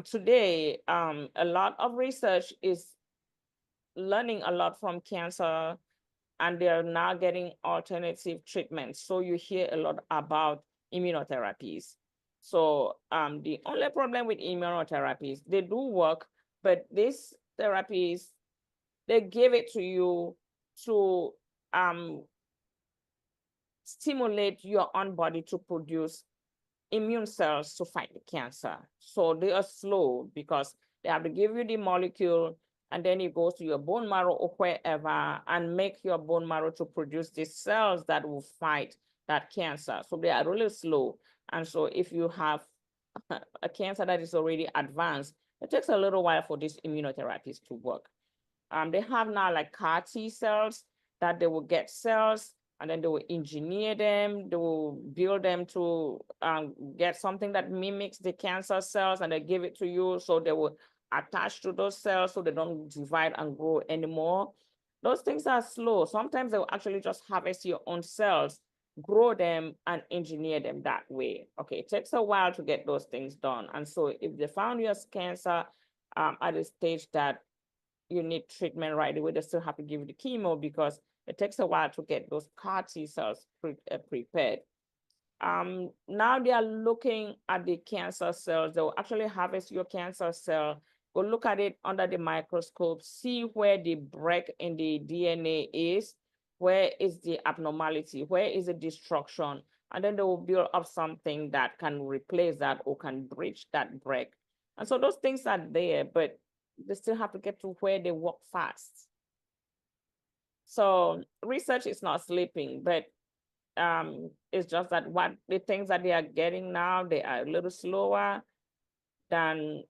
S7: Today, a lot of research is learning a lot from cancer, and they are now getting alternative treatments. So you hear a lot about immunotherapies. So the only problem with immunotherapies, they do work, but these therapies, they give it to you to stimulate your own body to produce immune cells to fight the cancer. So they are slow because they have to give you the molecule, and then it goes to your bone marrow or wherever and make your bone marrow to produce these cells that will fight that cancer. So they are really slow. And so if you have a cancer that is already advanced, it takes a little while for these immunotherapies to work. They have now like CAR T cells that they will get cells, and then they will engineer them. They will build them to get something that mimics the cancer cells, and they give it to you. So they will attach to those cells so they don't divide and grow anymore. Those things are slow. Sometimes they will actually just harvest your own cells, grow them, and engineer them that way. Okay, it takes a while to get those things done. And so if they found your cancer at a stage that you need treatment right away, they still have to give you the chemo because it takes a while to get those CAR T cells prepared. Now they are looking at the cancer cells. They'll actually harvest your cancer cell, go look at it under the microscope, see where the break in the DNA is, where is the abnormality, where is the destruction, and then they will build up something that can replace that or can bridge that break. And so those things are there, but they still have to get to where they work fast. So research is not sleeping, but it's just that what the things that they are getting now, they are a little slower than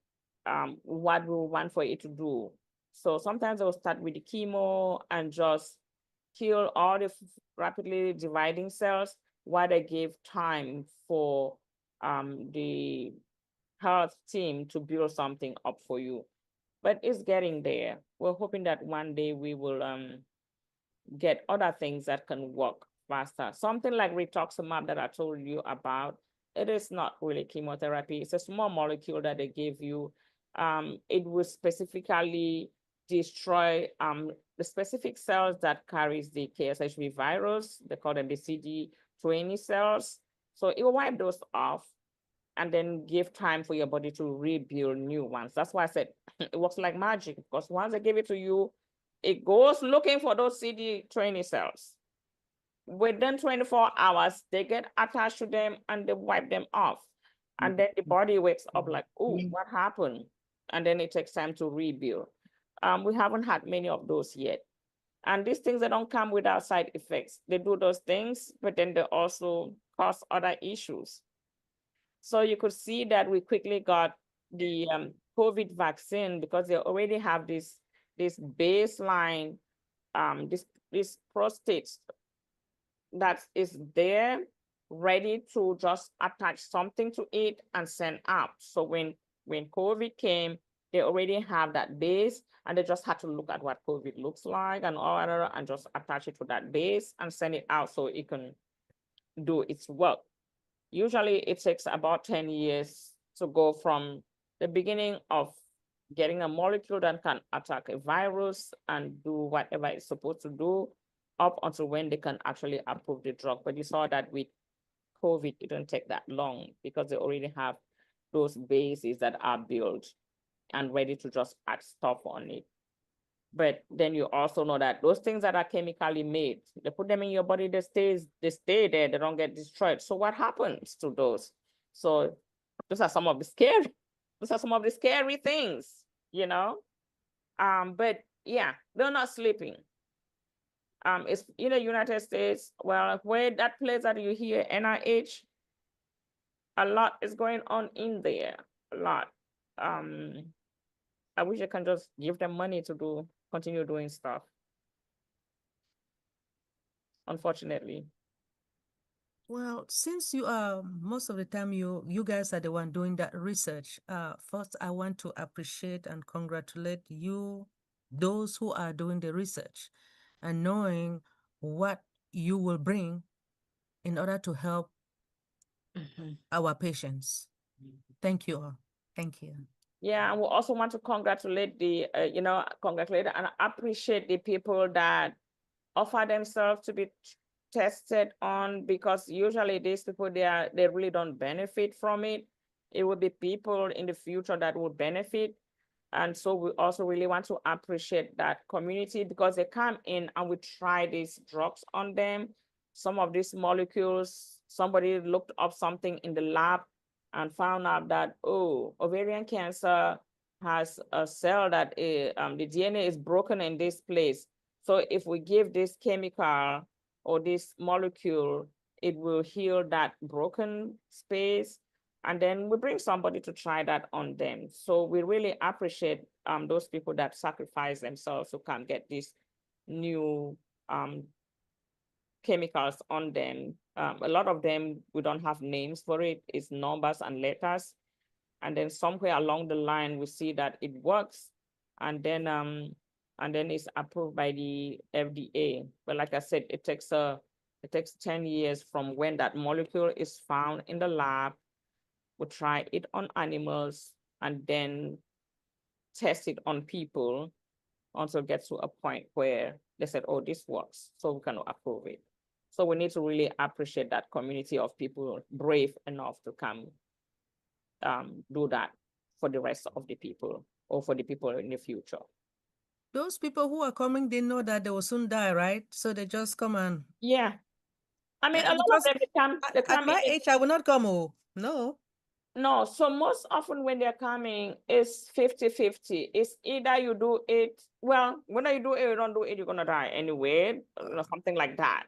S7: what we want for it to do. So sometimes they'll start with the chemo and just kill all the rapidly dividing cells while they give time for the health team to build something up for you. But it's getting there. We're hoping that one day we will get other things that can work faster. Something like rituximab that I told you about, it is not really chemotherapy. It's a small molecule that they give you. It will specifically destroy the specific cells that carries the KSHV virus. They call them the CD20 cells. So it will wipe those off and then give time for your body to rebuild new ones. That's why I said it works like magic, because once they give it to you, it goes looking for those CD20 cells. Within 24 hours, they get attached to them and they wipe them off. And then the body wakes up like, oh, what happened? And then it takes time to rebuild. We haven't had many of those yet. And these things, they don't come without side effects. They do those things, but then they also cause other issues. So you could see that we quickly got the COVID vaccine because they already have this baseline, this prostate that is there ready to just attach something to it and send out. So when COVID came, they already have that base, and they just had to look at what COVID looks like and all that, and just attach it to that base and send it out so it can do its work. Usually it takes about 10 years to go from the beginning of getting a molecule that can attack a virus and do whatever it's supposed to do up until when they can actually approve the drug. But you saw that with COVID, it didn't take that long because they already have those bases that are built and ready to just add stuff on it. But then you also know that those things that are chemically made, they put them in your body, they stay there, they don't get destroyed. So what happens to those? So those are some of the scary things, you know? But yeah, they're not sleeping. It's in the United States, well, where that place that you hear NIH, a lot is going on in there, a lot. I wish I can just give them money to continue doing stuff. Unfortunately.
S9: Well, since you are most of the time you guys are the one doing that research, first I want to appreciate and congratulate you, those who are doing the research and knowing what you will bring in order to help our patients. Thank you all. Thank you.
S7: Yeah, and we also want to congratulate congratulate and appreciate the people that offer themselves to be tested on, because usually these people, they really don't benefit from it. It will be people in the future that will benefit. And so we also really want to appreciate that community, because they come in and we try these drugs on them. Some of these molecules, somebody looked up something in the lab and found out that, oh, ovarian cancer has a cell that the DNA is broken in this place. So if we give this chemical or this molecule, it will heal that broken space. And then we bring somebody to try that on them. So we really appreciate those people that sacrifice themselves to come get these new chemicals on them. A lot of them, we don't have names for it. It's numbers and letters. And then somewhere along the line, we see that it works. And then it's approved by the FDA. But like I said, it takes 10 years from when that molecule is found in the lab. We try it on animals and then test it on people until it gets to a point where they said, oh, this works, so we can approve it. So we need to really appreciate that community of people brave enough to come do that for the rest of the people, or for the people in the future.
S9: Those people who are coming, they know that they will soon die, right? So they just come and.
S7: Yeah. I mean, a lot of
S9: because
S7: them, they come
S9: at my
S7: in.
S9: age, I will not come. Oh, no.
S7: No, so most often when they're coming, it's 50-50. It's either you do it, well, whether you do it or you don't do it, you're gonna die anyway, something like that.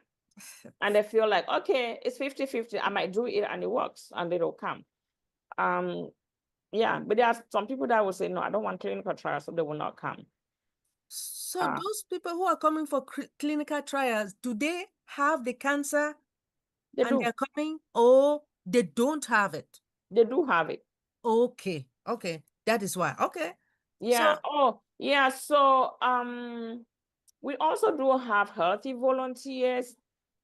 S7: And they feel like, okay, it's 50-50, I might do it and it works, and they don't come. Yeah, but there are some people that will say, no, I don't want clinical trials, so they will not come.
S9: So those people who are coming for clinical trials, do they have the cancer
S7: They
S9: and
S7: do.
S9: they're coming, or they don't have it?
S7: They do have it.
S9: Okay, that is why. Okay.
S7: Yeah.
S9: So,
S7: So we also do have healthy volunteers.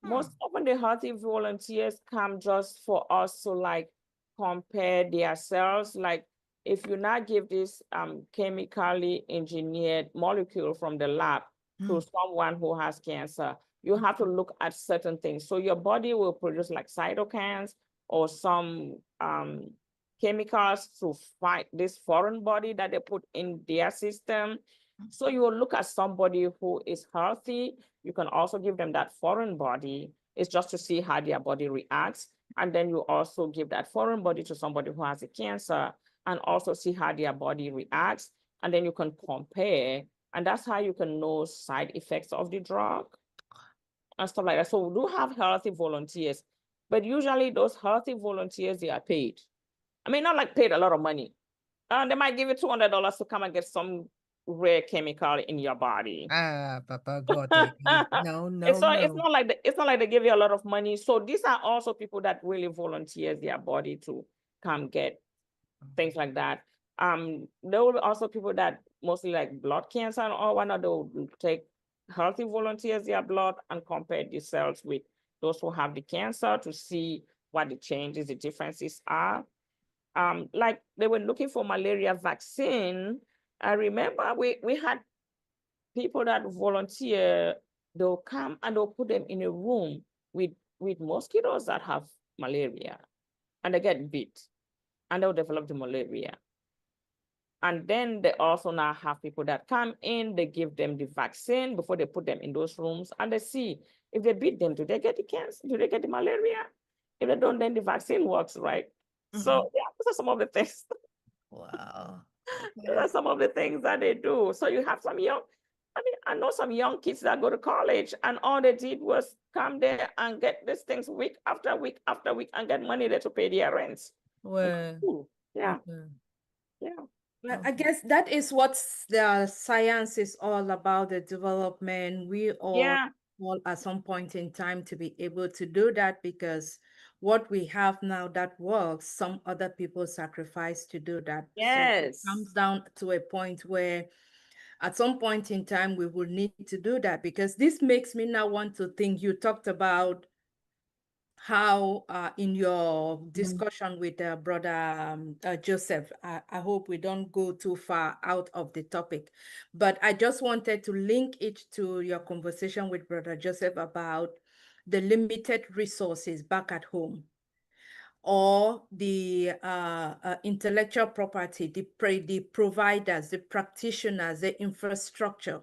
S7: Most often the healthy volunteers come just for us to like compare their cells. Like if you not give this chemically engineered molecule from the lab to someone who has cancer, you have to look at certain things. So your body will produce like cytokines or some chemicals to fight this foreign body that they put in their system. So you will look at somebody who is healthy. You can also give them that foreign body. It's just to see how their body reacts. And then you also give that foreign body to somebody who has a cancer and also see how their body reacts. And then you can compare. And that's how you can know side effects of the drug and stuff like that. So we do have healthy volunteers, but usually those healthy volunteers, they are paid. I mean, not like paid a lot of money. They might give you $200 to come and get some rare chemical in your body.
S9: Papa, God, no.
S7: It's not like they give you a lot of money. So these are also people that really volunteer their body to come get things like that. There will be also people that mostly like blood cancer and all whatnot. They will take healthy volunteers their blood and compare the cells with those who have the cancer to see what the changes, the differences are. Like they were looking for malaria vaccine. I remember we had people that volunteer, they'll come and they'll put them in a room with mosquitoes that have malaria, and they get bit and they'll develop the malaria. And then they also now have people that come in, they give them the vaccine before they put them in those rooms, and they see if they beat them, do they get the cancer? Do they get the malaria? If they don't, then the vaccine works, right? So yeah, those are some of the things.
S9: Wow.
S7: Those are some of the things that they do. So you have some I know some young kids that go to college and all they did was come there and get these things week after week after week and get money there to pay their rents.
S9: Well,
S7: yeah.
S3: Yeah. Well, I guess that is what the science is all about, the development. We all at some point in time to be able to do that, because what we have now that works, some other people sacrifice to do that.
S7: Yes.
S3: So it comes down to a point where at some point in time we will need to do that, because this makes me now want to think, you talked about how in your discussion with brother Joseph, I hope we don't go too far out of the topic, but I just wanted to link it to your conversation with brother Joseph about the limited resources back at home, or the intellectual property, the providers, the practitioners, the infrastructure.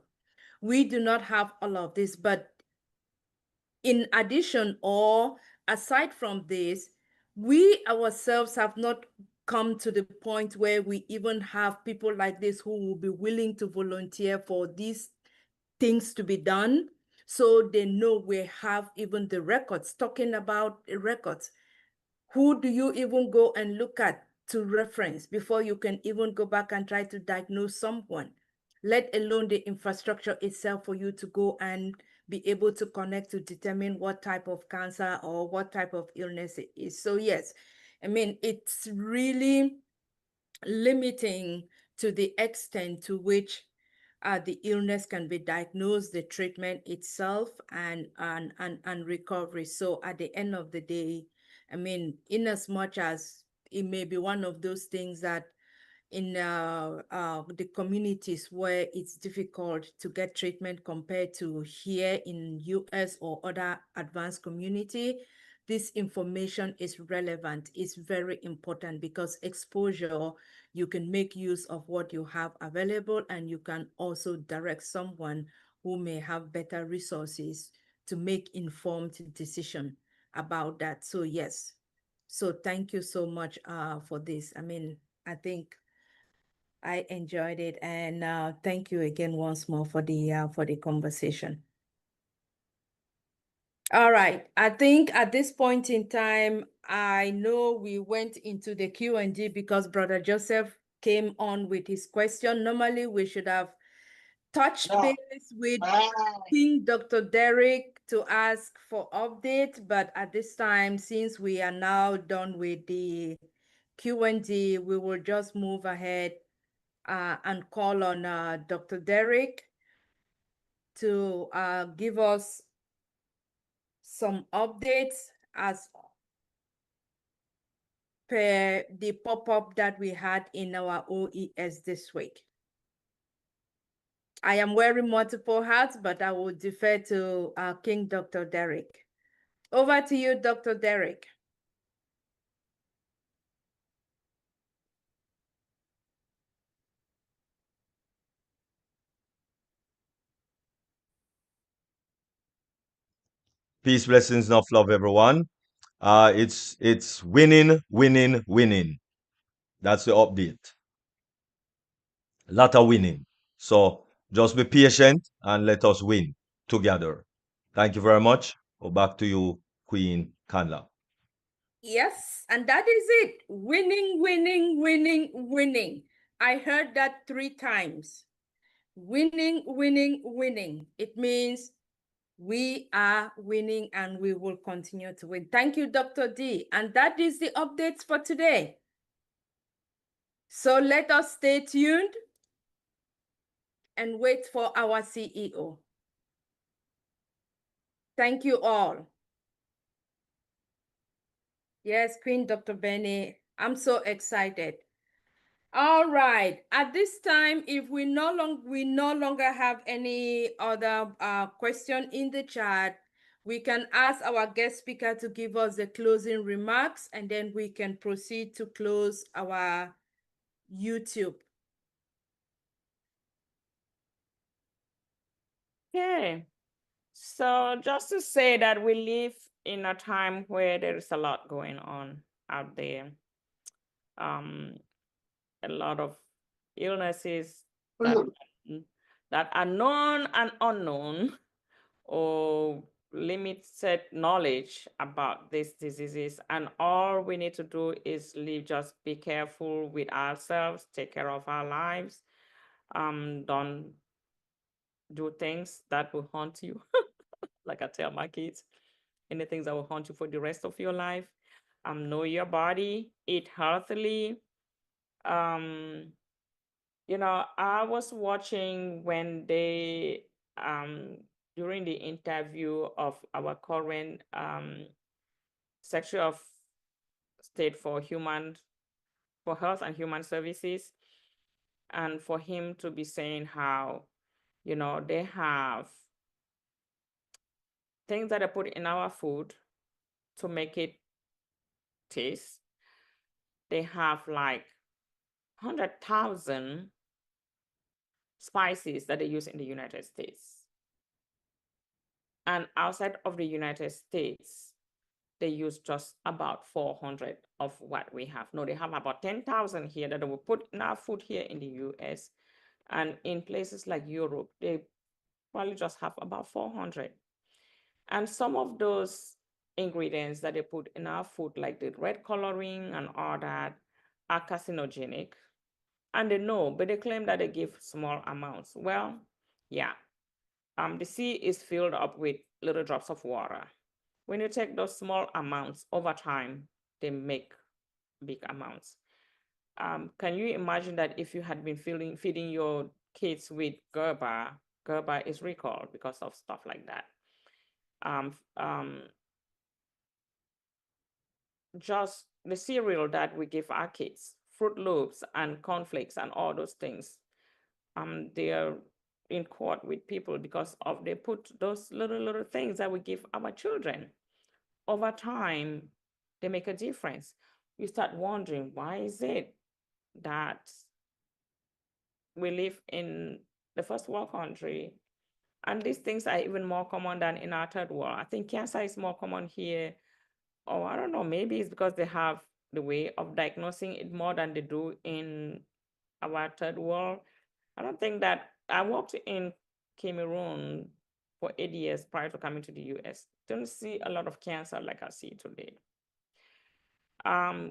S3: We do not have all of this, but in addition or aside from this, we ourselves have not come to the point where we even have people like this who will be willing to volunteer for these things to be done. So they know we have even the records. Talking about the records, who do you even go and look at to reference before you can even go back and try to diagnose someone, let alone the infrastructure itself for you to go and be able to connect to determine what type of cancer or what type of illness it is. So yes, I mean, it's really limiting to the extent to which the illness can be diagnosed, the treatment itself, and recovery. So at the end of the day, I mean, in as much as it may be one of those things that in the communities where it's difficult to get treatment compared to here in US or other advanced community, this information is relevant. It's very important because exposure, you can make use of what you have available, and you can also direct someone who may have better resources to make informed decision about that. So yes, so thank you so much for this. I mean, I think I enjoyed it, and thank you again once more for the conversation. All right, I think at this point in time, I know we went into the Q&A because Brother Joseph came on with his question. Normally, we should have touched base with King Dr. Derek to ask for update, but at this time, since we are now done with the Q&A, we will just move ahead and call on Dr. Derek to give us some updates as per the pop-up that we had in our OES this week. I am wearing multiple hats, but I will defer to King Dr. Derek. Over to you, Dr. Derek.
S4: Peace, blessings, enough love, everyone. It's winning, winning, winning. That's the update. A lot of winning. So just be patient and let us win together. Thank you very much. Go back to you, Queen Kanla.
S3: Yes, and that is it. Winning, winning, winning, winning. I heard that 3 times. Winning, winning, winning. It means we are winning and we will continue to win. Thank you, Dr. D. And that is the updates for today. So let us stay tuned and wait for our CEO. Thank you all. Yes, Queen Dr. Benny, I'm so excited. All right, at this time, if we no longer have any other question in the chat, we can ask our guest speaker to give us the closing remarks, and then we can proceed to close our YouTube.
S7: Okay. So just to say that we live in a time where there is a lot going on out there. A lot of illnesses that are known and unknown, or limited knowledge about these diseases. And all we need to do is live, just be careful with ourselves, take care of our lives. Don't do things that will haunt you. Like I tell my kids, anything that will haunt you for the rest of your life. Know your body, eat healthily. You know, I was watching when they during the interview of our current Secretary of State for Health and Human Services, and for him to be saying how, they have things that are put in our food to make it taste. They have like 100,000 spices that they use in the United States. And outside of the United States, they use just about 400 of what we have. No, they have about 10,000 here that they will put in our food here in the US. And in places like Europe, they probably just have about 400. And some of those ingredients that they put in our food, like the red coloring and all that, are carcinogenic. And they know, but they claim that they give small amounts. Well, yeah. The sea is filled up with little drops of water. When you take those small amounts over time, they make big amounts. Can you imagine that if you had been feeding your kids with Gerber is recalled because of stuff like that. Just the cereal that we give our kids, Fruit Loops and cornflakes and all those things, they are in court with people because of they put those little things that we give our children. Over time, they make a difference. You start wondering, why is it that we live in the first world country and these things are even more common than in our third world? I think cancer is more common here. Or I don't know, maybe it's because they have the way of diagnosing it more than they do in our third world. I don't think that I worked in Cameroon for 8 years prior to coming to the US. Don't see a lot of cancer like I see today.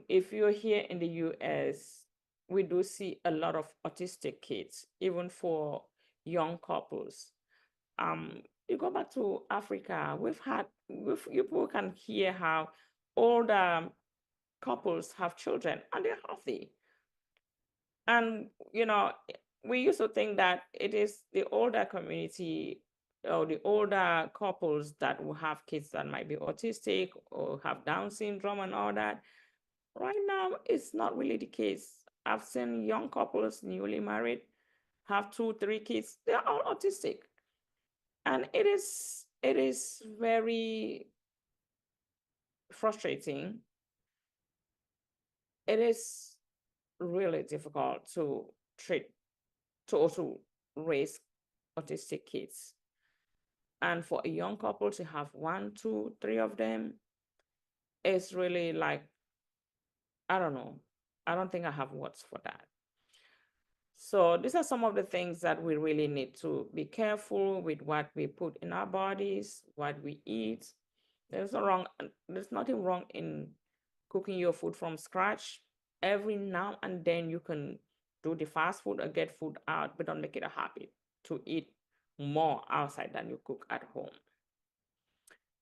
S7: If you're here in the US, we do see a lot of autistic kids, even for young couples. You go back to Africa, you can hear how older couples have children and they're healthy. And, we used to think that it is the older community or the older couples that will have kids that might be autistic or have Down syndrome and all that. Right now, it's not really the case. I've seen young couples, newly married, have 2, 3 kids. They're all autistic. And it is very frustrating. It is really difficult to also raise autistic kids. And for a young couple to have 1, 2, 3 of them, it's really like, I don't know. I don't think I have words for that. So these are some of the things that we really need to be careful with what we put in our bodies, what we eat. There's nothing wrong in cooking your food from scratch. Every now and then you can do the fast food or get food out, but don't make it a habit to eat more outside than you cook at home.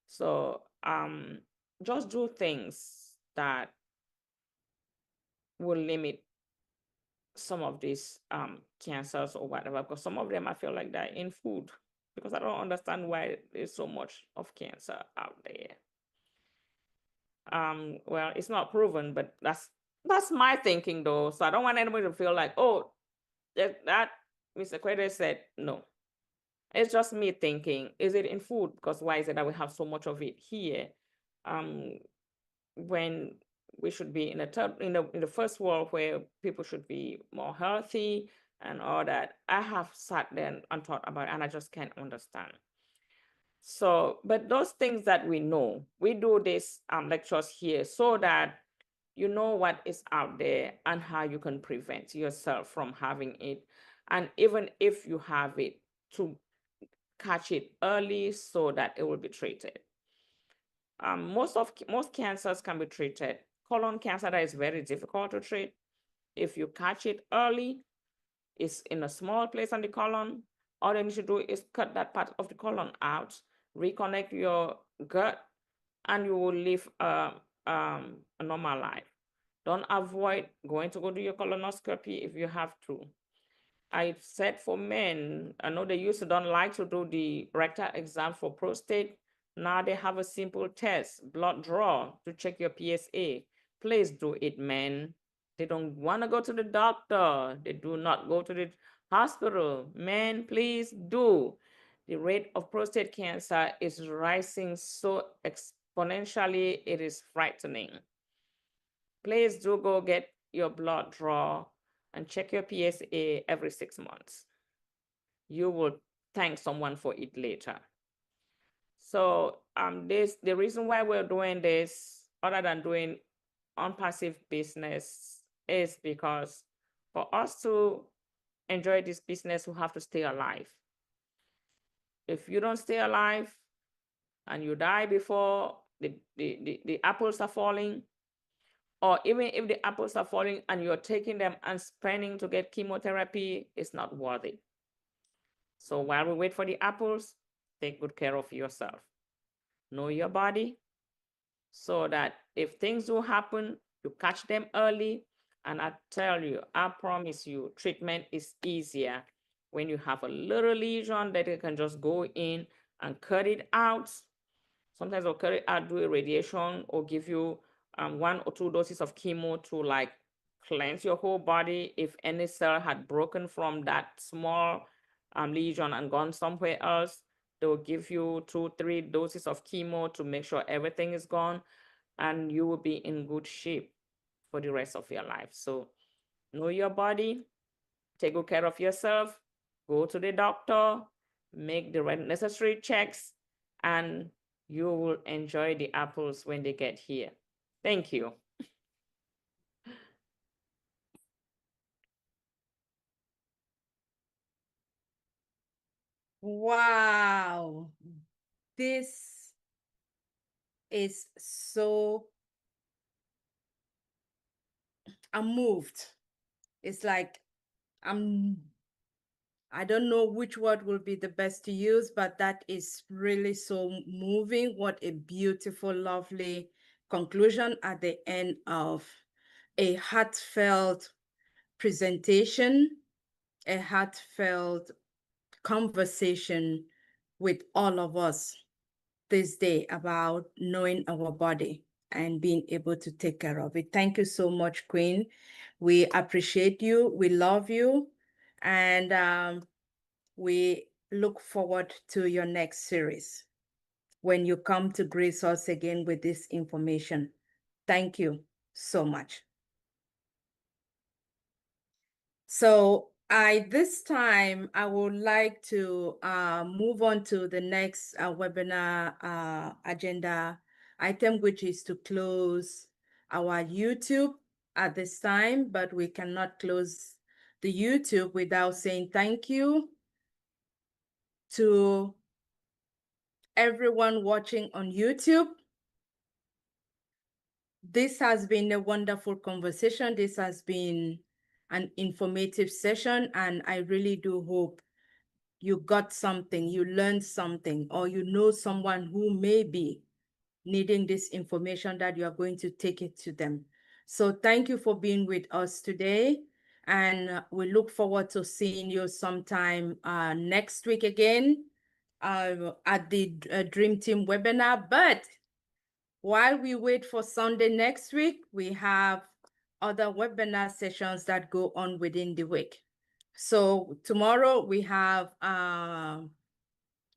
S7: So just do things that will limit some of these cancers or whatever, because some of them I feel like they're in food, because I don't understand why there's so much of cancer out there. Well, it's not proven, but that's my thinking though. So I don't want anybody to feel like, oh, that Mr. Ekwede said no. It's just me thinking, is it in food? Because why is it that we have so much of it here? When we should be in the first world where people should be more healthy and all that. I have sat there and thought about it, and I just can't understand. So, but those things that we know, we do these lectures here so that you know what is out there and how you can prevent yourself from having it. And even if you have it, to catch it early so that it will be treated. Most cancers can be treated. Colon cancer, that is very difficult to treat. If you catch it early, it's in a small place on the colon. All you need to do is cut that part of the colon out, reconnect your gut, and you will live a normal life. Don't avoid going to go do your colonoscopy if you have to. I said for men, I know they don't like to do the rectal exam for prostate, Now they have a simple test, blood draw, to check your PSA. Please do it, man. They don't want to go to the doctor. They do not go to the hospital. Man, please do. The rate of prostate cancer is rising so exponentially, it is frightening. Please do go get your blood draw and check your PSA every 6 months. You will thank someone for it later. So the reason why we're doing this, other than doing unpassive business, is because for us to enjoy this business, we have to stay alive. If you don't stay alive and you die before the apples are falling, or even if the apples are falling and you're taking them and spending to get chemotherapy, it's not worth it. So while we wait for the apples, take good care of yourself. Know your body so that if things do happen, you catch them early. And I tell you, I promise you, treatment is easier when you have a little lesion that you can just go in and cut it out. Sometimes they'll cut it out, do a radiation, or give you 1 or 2 doses of chemo to like cleanse your whole body. If any cell had broken from that small lesion and gone somewhere else, they will give you 2, 3 doses of chemo to make sure everything is gone, and you will be in good shape for the rest of your life. So know your body, take good care of yourself, go to the doctor, make the necessary checks, and you will enjoy the apples when they get here. Thank you.
S3: Wow. This is so, I'm moved. It's like, I don't know which word will be the best to use, but that is really so moving. What a beautiful, lovely conclusion at the end of a heartfelt presentation, a heartfelt conversation with all of us this day about knowing our body and being able to take care of it. Thank you so much, Queen. We appreciate you. We love you. And we look forward to your next series when you come to grace us again with this information. Thank you so much. So this time, I would like to move on to the next webinar agenda item, which is to close our YouTube at this time, but we cannot close the YouTube without saying thank you to everyone watching on YouTube. This has been a wonderful conversation. This has been an informative session, and I really do hope you got something, you learned something, or you know someone who may be needing this information that you are going to take it to them. So thank you for being with us today, and we look forward to seeing you sometime next week again at the Dream Team webinar. But while we wait for Sunday next week, we have other webinar sessions that go on within the week. So tomorrow we have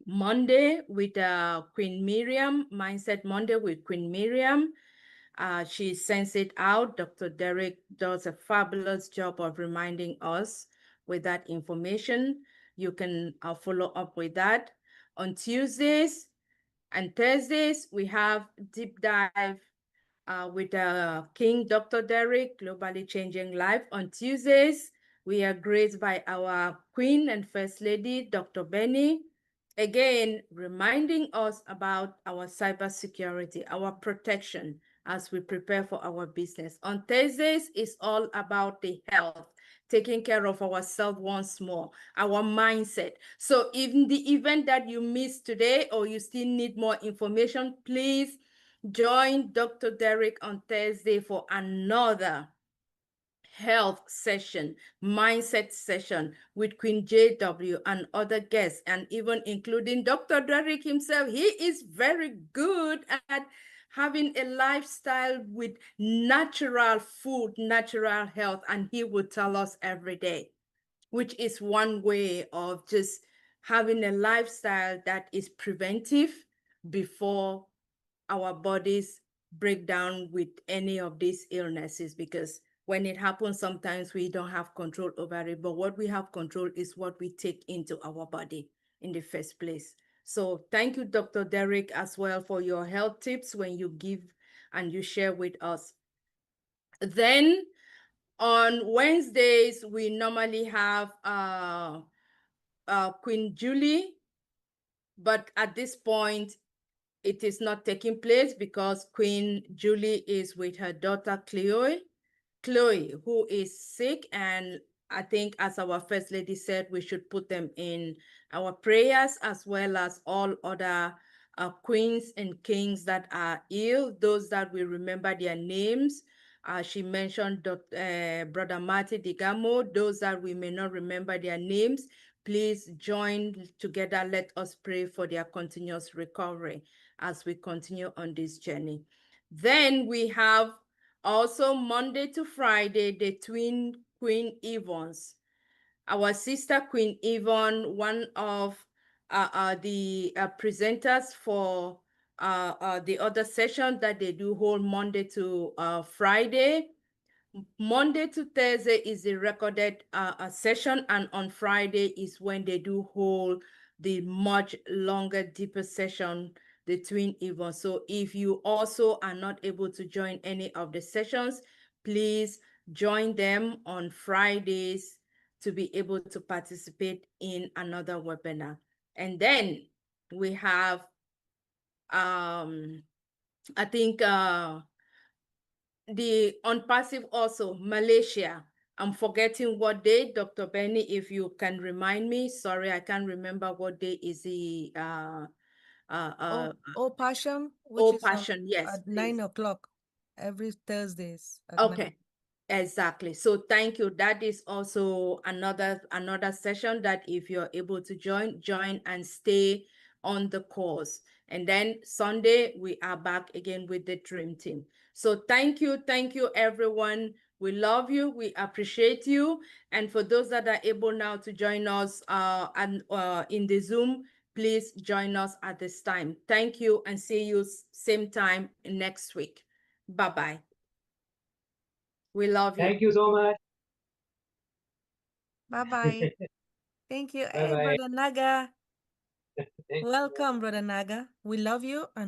S3: Monday with Queen Miriam, Mindset Monday with Queen Miriam. She sends it out. Dr. Derek does a fabulous job of reminding us with that information. You can follow up with that. On Tuesdays and Thursdays, we have deep dive with King Dr. Derek, Globally Changing Life. On Tuesdays, we are graced by our Queen and First Lady, Dr. Benny, again, reminding us about our cybersecurity, our protection as we prepare for our business. On Thursdays, it's all about the health, taking care of ourselves once more, our mindset. So in the event that you missed today or you still need more information, please join Dr. Derek on Thursday for another health session, mindset session with Queen JW and other guests, and even including Dr. Derek himself. He is very good at having a lifestyle with natural food, natural health, and he will tell us every day, which is one way of just having a lifestyle that is preventive before our bodies break down with any of these illnesses, because when it happens, sometimes we don't have control over it. But what we have control is what we take into our body in the first place. So thank you, Dr. Derek, as well, for your health tips when you give and you share with us. Then on Wednesdays, we normally have Queen Julie, but at this point, it is not taking place because Queen Julie is with her daughter Chloe, who is sick. And I think, as our First Lady said, we should put them in our prayers, as well as all other queens and kings that are ill, those that we remember their names. She mentioned Brother Marty Digamo, those that we may not remember their names. Please join together. Let us pray for their continuous recovery as we continue on this journey. Then we have also Monday to Friday, the twin Queen Evans. Our sister Queen Yvonne, one of the presenters for the other session that they do hold Monday to Friday. Monday to Thursday is the recorded session, and on Friday is when they do hold the much longer, deeper session, the twin event. So if you also are not able to join any of the sessions, please join them on Fridays to be able to participate in another webinar. And then we have, I think, the on passive also, Malaysia. I'm forgetting what day, Dr. Benny, if you can remind me. Sorry, I can't remember what day is the
S9: Passion, which
S3: Oh
S9: is
S3: Passion, yes,
S9: at
S3: please.
S9: 9 o'clock every Thursdays. At
S3: Okay, exactly. So thank you. That is also another session that if you're able to join and stay on the course. And then Sunday, we are back again with the Dream Team. So thank you everyone. We love you, we appreciate you. And for those that are able now to join us in the Zoom, please join us at this time. Thank you, and see you same time next week. Bye-bye. We love you.
S10: Thank you so much.
S9: Bye-bye. Thank you. Hey,
S10: Bye-bye.
S9: Brother Naga.
S10: Thank you.
S9: Welcome, Brother Naga. We love you and